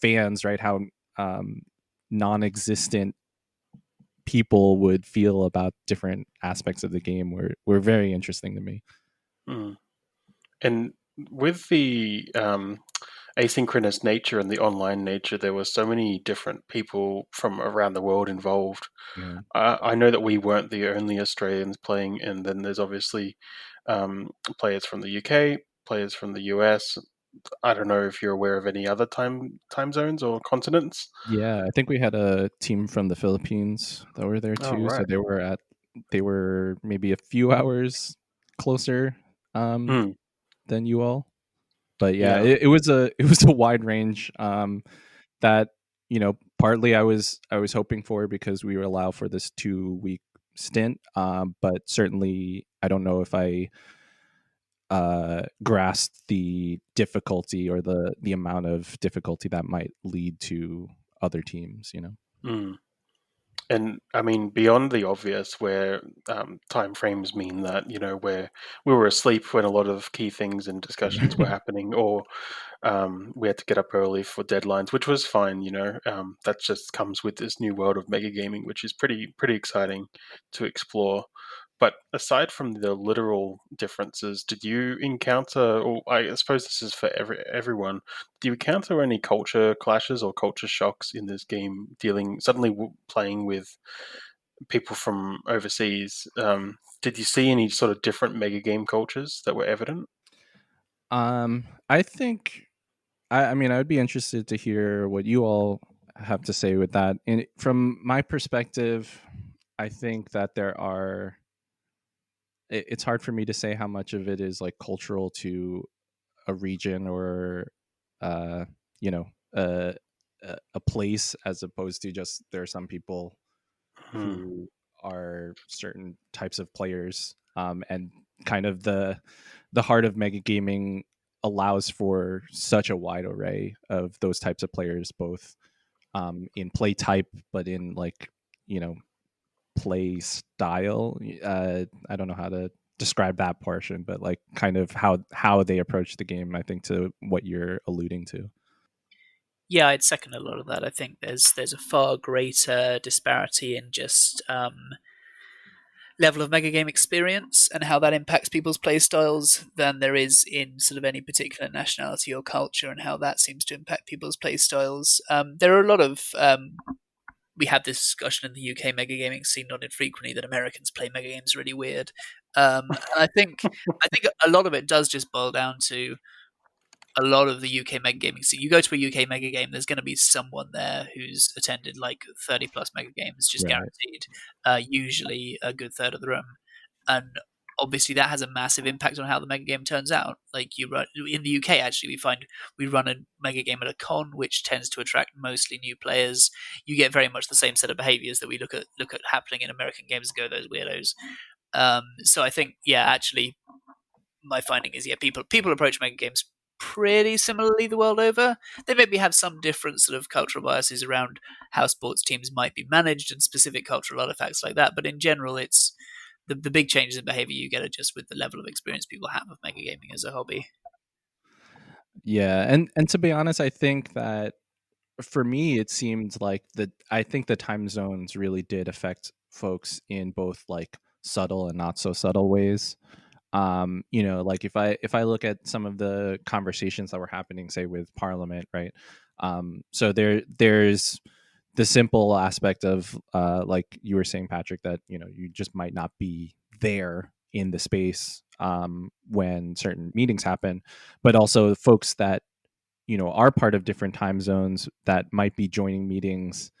Speaker 4: fans, right, how non-existent people would feel about different aspects of the game were very interesting to me.
Speaker 2: Mm. And with the asynchronous nature and the online nature, there were so many different people from around the world involved.
Speaker 4: Yeah.
Speaker 2: I know that we weren't the only Australians playing, and then there's obviously players from the UK, players from the US. I don't know if you're aware of any other time zones or continents.
Speaker 4: Yeah, I think we had a team from the Philippines that were there
Speaker 2: Oh,
Speaker 4: too. So
Speaker 2: right.
Speaker 4: they were maybe a few hours closer
Speaker 2: Mm,
Speaker 4: than you all. But yeah,
Speaker 2: yeah.
Speaker 4: it was a wide range that partly I was hoping for, because we would allow for this 2-week stint. But certainly I don't know if I grasped the difficulty, or the amount of difficulty that might lead to other teams.
Speaker 2: Mm. And I mean, beyond the obvious, where time frames mean that where we were asleep when a lot of key things and discussions were happening, or we had to get up early for deadlines, which was fine. That just comes with this new world of mega gaming, which is pretty exciting to explore. But aside from the literal differences, did you encounter, or I suppose this is for everyone, do you encounter any culture clashes or culture shocks in this game, suddenly playing with people from overseas? Did you see any sort of different mega game cultures that were evident?
Speaker 4: I think I mean, I would be interested to hear what you all have to say with that. And from my perspective, I think that it's hard for me to say how much of it is like cultural to a region, or uh you know a a place, as opposed to just there are some people
Speaker 2: Hmm.
Speaker 4: who are certain types of players, and kind of the heart of mega gaming allows for such a wide array of those types of players, both in play type, but in like play style. I don't know how to describe that portion, but like kind of how they approach the game, I think, to what you're alluding to.
Speaker 5: Yeah, I'd second a lot of that. I think there's a far greater disparity in just level of megagame experience and how that impacts people's play styles than there is in sort of any particular nationality or culture, and how that seems to impact people's play styles. There are a lot of we have this discussion in the UK megagaming scene not infrequently that Americans play megagames really weird, and I think a lot of it does just boil down to a lot of the UK mega gaming scene. You go to a UK mega game, there's going to be someone there who's attended like 30 plus mega games, just
Speaker 4: Right.
Speaker 5: guaranteed. Usually a good third of the room, and obviously that has a massive impact on how the mega game turns out. Like you run in the UK, actually, we find we run a mega game at a con, which tends to attract mostly new players. You get very much the same set of behaviors that we look at happening in American games. Go those weirdos. So I think, yeah, actually, my finding is, yeah, people approach mega games pretty similarly the world over. They maybe have some different sort of cultural biases around how sports teams might be managed and specific cultural artifacts like that. But in general, it's the big changes in behavior you get are just with the level of experience people have of mega gaming as a hobby.
Speaker 4: Yeah, and to be honest, I think that for me it seemed like I think the time zones really did affect folks in both like subtle and not so subtle ways. Like if I look at some of the conversations that were happening, say with Parliament, right? So there's the simple aspect of like you were saying, Patrick, that you just might not be there in the space when certain meetings happen, but also folks that are part of different time zones that might be joining meetings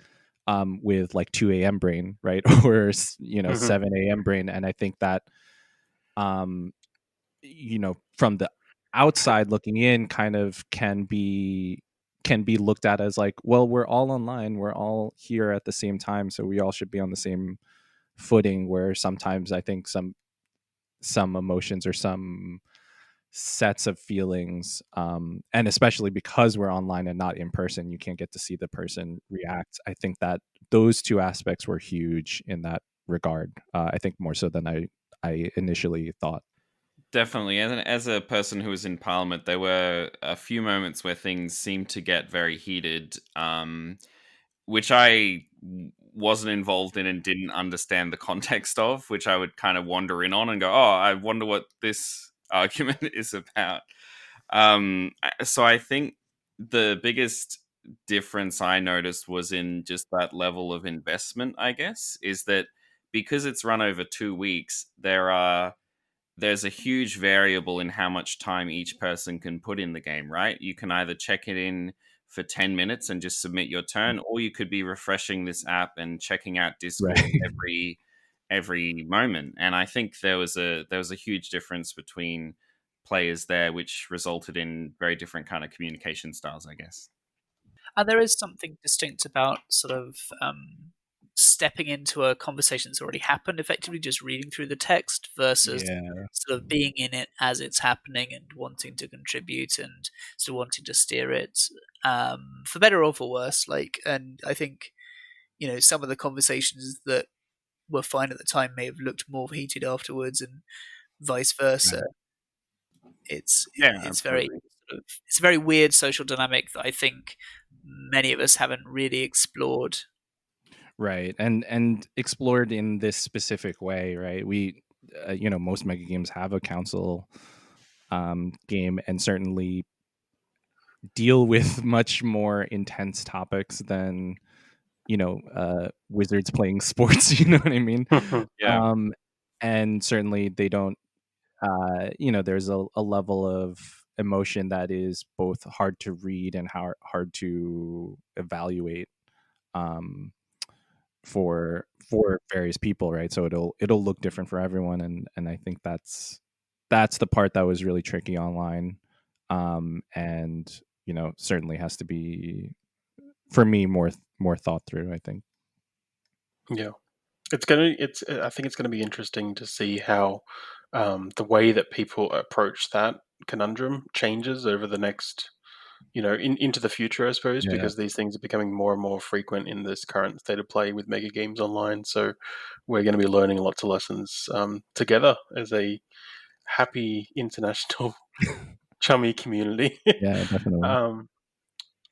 Speaker 4: with like 2 a.m. brain, right? Or
Speaker 2: Hmm.
Speaker 4: 7 a.m. brain. And I think that um from the outside looking in, kind of can be looked at as like, well, we're all online, we're all here at the same time, so we all should be on the same footing. Where sometimes I think some emotions, or sets of feelings, and especially because we're online and not in person, you can't get to see the person react. I think that those two aspects were huge in that regard. I think more so than I initially thought.
Speaker 1: Definitely. As a person who was in Parliament, there were a few moments where things seemed to get very heated, which I wasn't involved in and didn't understand the context of, which I would kind of wander in on and go, oh, I wonder what this argument is about. So I think the biggest difference I noticed was in just that level of investment, I guess, is that because it's run over 2 weeks, there's a huge variable in how much time each person can put in the game, right? You can either check it in for 10 minutes and just submit your turn, or you could be refreshing this app and checking out Discord
Speaker 4: Right.
Speaker 1: every moment. And I think there was a huge difference between players there, which resulted in very different kind of communication styles, I guess.
Speaker 5: And there is something distinct about sort of stepping into a conversation that's already happened, effectively just reading through the text, versus sort of being in it as it's happening and wanting to contribute and sort of wanting to steer it, for better or for worse. And I think, some of the conversations that were fine at the time may have looked more heated afterwards, and vice versa.
Speaker 4: Right.
Speaker 5: It's
Speaker 1: Absolutely.
Speaker 5: it's a very weird social dynamic that I think many of us haven't really explored.
Speaker 4: Right, and explored in this specific way, right? We, most mega games have a council game, and certainly deal with much more intense topics than wizards playing sports. You know what I mean?
Speaker 1: Yeah.
Speaker 4: And certainly they don't. There's a level of emotion that is both hard to read and hard to evaluate. For various people, right? So it'll look different for everyone, and I think that's the part that was really tricky online, and certainly has to be, for me, more thought through, I think.
Speaker 2: Yeah, I think it's gonna be interesting to see how the way that people approach that conundrum changes over the next, into the future, I suppose,
Speaker 4: Yeah.
Speaker 2: because these things are becoming more and more frequent in this current state of play with mega games online. So we're going to be learning lots of lessons together as a happy international chummy community.
Speaker 4: Yeah, definitely.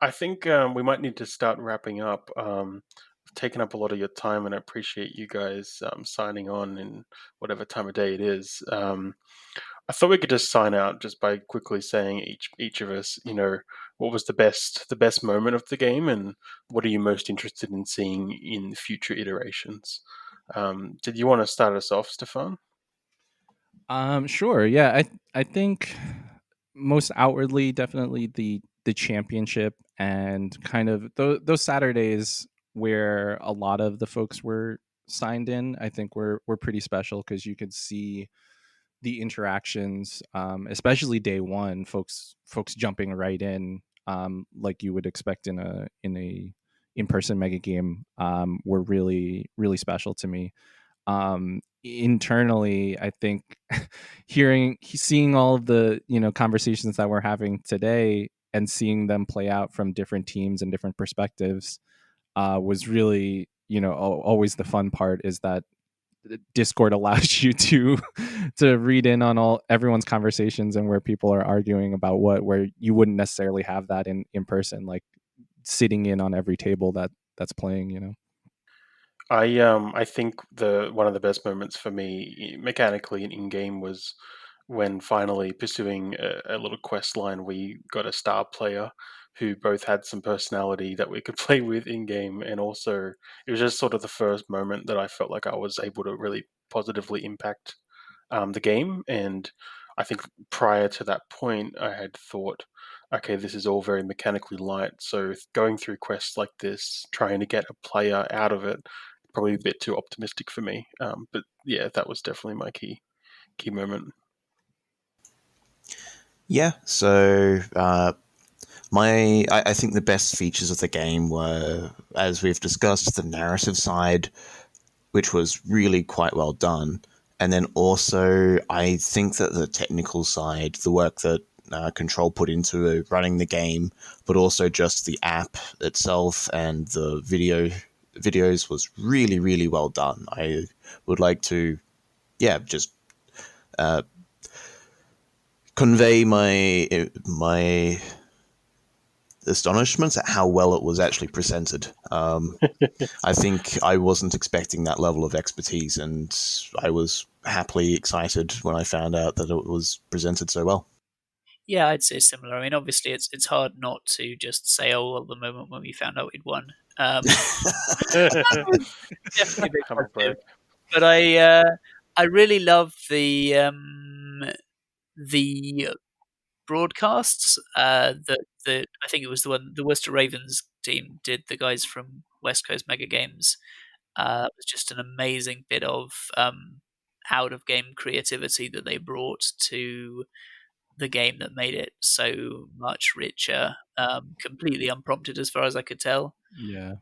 Speaker 2: I think we might need to start wrapping up. I've taken up a lot of your time, and I appreciate you guys signing on in whatever time of day it is. I thought we could just sign out just by quickly saying each of us, what was the best moment of the game, and what are you most interested in seeing in future iterations. Did you want to start us off, Stefan?
Speaker 4: Sure. Yeah, I think most outwardly, definitely the championship, and kind of those Saturdays where a lot of the folks were signed in. I think were pretty special, because you could see the interactions, especially day one, folks jumping right in, like you would expect in a in-person mega game, were really really special to me. Internally, I think seeing all of the conversations that we're having today, and seeing them play out from different teams and different perspectives, was really, always the fun part, is that Discord allows you to read in on everyone's conversations, and where people are arguing about where you wouldn't necessarily have that in person, like sitting in on every table that's playing.
Speaker 2: I think the one of the best moments for me mechanically and in game was when finally pursuing a little quest line, we got a star player who both had some personality that we could play with in game, and also it was just sort of the first moment that I felt like I was able to really positively impact the game. And I think prior to that point, I had thought, okay, this is all very mechanically light. So going through quests like this, trying to get a player out of it, probably a bit too optimistic for me. But yeah, that was definitely my key moment.
Speaker 3: Yeah, so I think the best features of the game were, as we've discussed, the narrative side, which was really quite well done, And then also, I think that the technical side, the work that Control put into running the game, but also just the app itself and the videos was really, really well done. I would like to, just convey my astonishment at how well it was actually presented. I think I wasn't expecting that level of expertise, and I was happily excited when I found out that it was presented so well.
Speaker 5: Yeah, I'd say similar. I mean, obviously, it's hard not to just say, "Oh, well," the moment when we found out we'd won. That was definitely a big
Speaker 2: Humble brag.
Speaker 5: positive. But I really love the broadcasts that I think it was the Worcester Ravens team did. The guys from West Coast Megagames. It was just an amazing bit of out of game creativity that they brought to the game that made it so much richer, completely unprompted as far as I could tell.
Speaker 4: Yeah.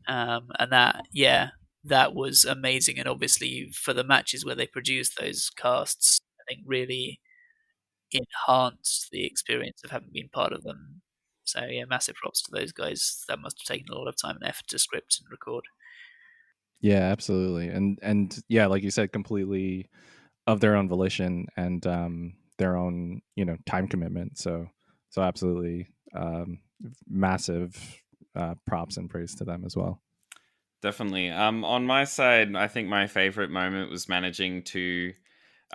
Speaker 5: And that was amazing. And obviously, for the matches where they produced those casts, I think really enhanced the experience of having been part of them. So yeah, massive props to those guys. That must have taken a lot of time and effort to script and record.
Speaker 4: Yeah, absolutely. And yeah, like you said, completely of their own volition and their own, time commitment. So absolutely massive props and praise to them as well.
Speaker 1: Definitely. On my side, I think my favorite moment was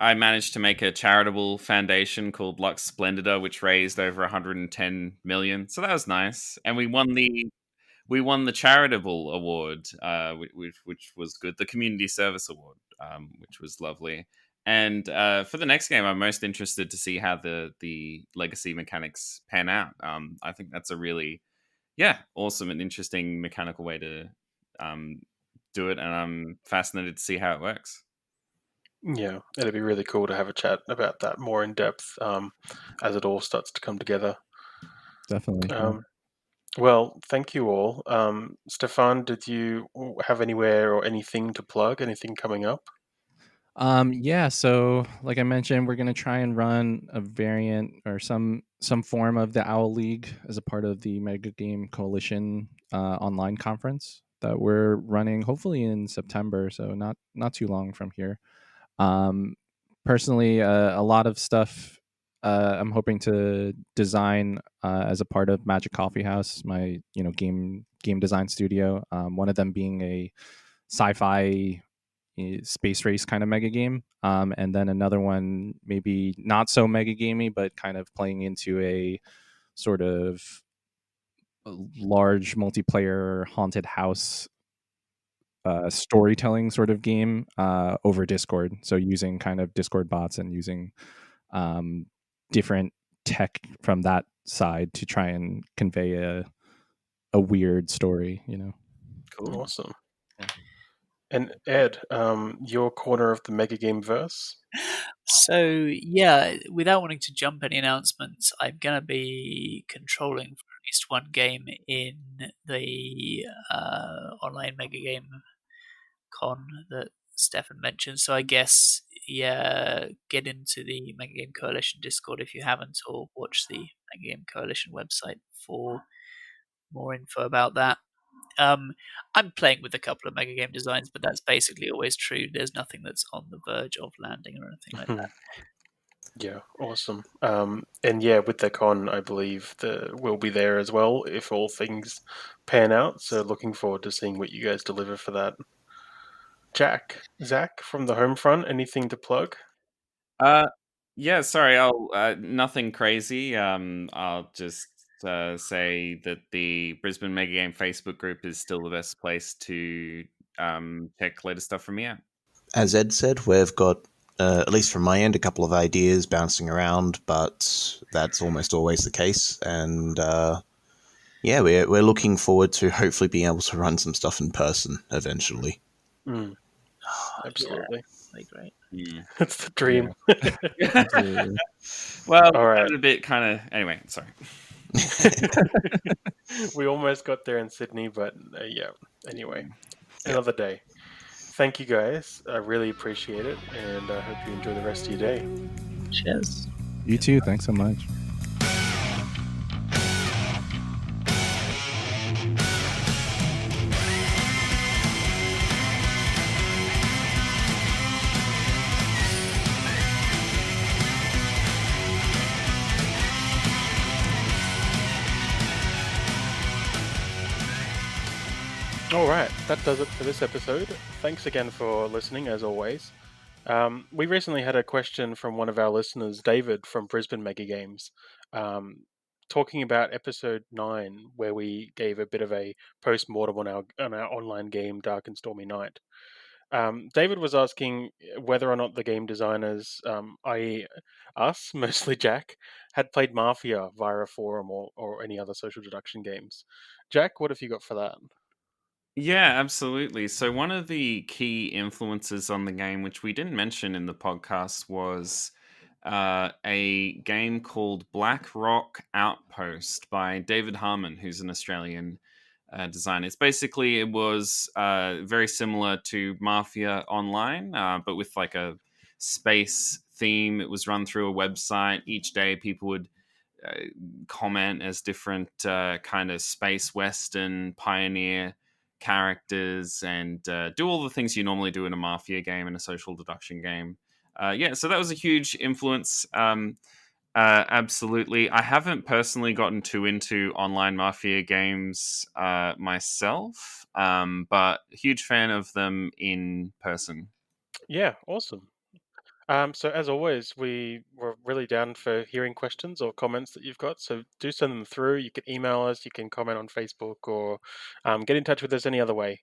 Speaker 1: I managed to make a charitable foundation called Lux Splendida, which raised over 110 million. So that was nice, and we won the charitable award, which was good. The community service award, which was lovely. And for the next game, I'm most interested to see how the legacy mechanics pan out. I think that's a really awesome and interesting mechanical way to do it, and I'm fascinated to see how it works.
Speaker 2: Yeah, it'd be really cool to have a chat about that more in depth as it all starts to come together.
Speaker 4: Definitely.
Speaker 2: Well, thank you all. Stefan, did you have anywhere or anything to plug? Anything coming up?
Speaker 4: Yeah, so like I mentioned, we're gonna try and run a variant or some form of the Owl League as a part of the Megagame Coalition online conference that we're running hopefully in September, so not too long from here. Personally, a lot of stuff I'm hoping to design as a part of Magic Coffeehouse, my game design studio. One of them being a sci-fi space race kind of mega game, and then another one maybe not so mega gamey, but kind of playing into a sort of large multiplayer haunted house storytelling sort of game over Discord. So using kind of Discord bots and using different tech from that side to try and convey a weird story.
Speaker 1: Cool.
Speaker 2: Awesome. And Ed, your corner of the Mega Game verse?
Speaker 5: So yeah, without wanting to jump any announcements, I'm gonna be controlling for at least one game in the online Mega Game Con that Stefan mentioned. So I guess get into the Megagame Coalition Discord if you haven't, or watch the Megagame Coalition website for more info about that. I'm playing with a couple of Megagame designs, but that's basically always true. There's nothing that's on the verge of landing or anything like that.
Speaker 2: Yeah, awesome. And yeah, with the con, I believe we'll be there as well if all things pan out. So looking forward to seeing what you guys deliver for that. Zach from the home front, anything to plug?
Speaker 1: Yeah, sorry, I'll nothing crazy. I'll just say that the Brisbane Megagame Facebook group is still the best place to check latest stuff from me out.
Speaker 3: As Ed said, we've got, at least from my end, a couple of ideas bouncing around, but that's almost always the case. And we're looking forward to hopefully being able to run some stuff in person eventually.
Speaker 2: Absolutely.
Speaker 5: That'd be great.
Speaker 2: That's the dream.
Speaker 4: Absolutely.
Speaker 1: Well,
Speaker 2: All right.
Speaker 1: a bit kind of. Anyway, sorry.
Speaker 2: We almost got there in Sydney, but anyway, another day. Thank you guys. I really appreciate it, and I hope you enjoy the rest of your day.
Speaker 5: Cheers.
Speaker 4: You too. Thanks so much.
Speaker 2: All right, that does it for this episode. Thanks again for listening, as always. We recently had a question from one of our listeners, David from Brisbane Megagames, talking about episode 9, where we gave a bit of a post-mortem on our online game, Dark and Stormy Night. David was asking whether or not the game designers, i.e., us, mostly Jack, had played Mafia via a forum or any other social deduction games. Jack, what have you got for that?
Speaker 1: Yeah, absolutely. So one of the key influences on the game, which we didn't mention in the podcast, was a game called Black Rock Outpost by David Harmon, who's an Australian designer. It was very similar to Mafia Online, but with like a space theme. It was run through a website. Each day, people would uh, comment as different kind of space western pioneer characters and do all the things you normally do in a mafia game and a social deduction game. So that was a huge influence. Absolutely. I haven't personally gotten too into online mafia games myself, but huge fan of them in person.
Speaker 2: Yeah, awesome. So as always, we were really down for hearing questions or comments that you've got. So do send them through. You can email us, you can comment on Facebook, or get in touch with us any other way.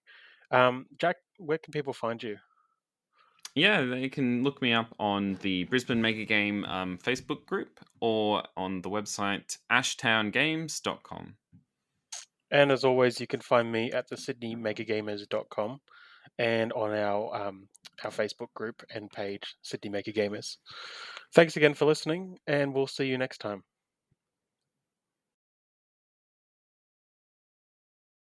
Speaker 2: Jack, where can people find you?
Speaker 1: Yeah, they can look me up on the Brisbane Megagame Facebook group or on the website ashtowngames.com.
Speaker 2: And as always, you can find me at the sydneymegagamers.com and on our Facebook group and page, Sydney Mega Gamers. Thanks again for listening, and we'll see you next time.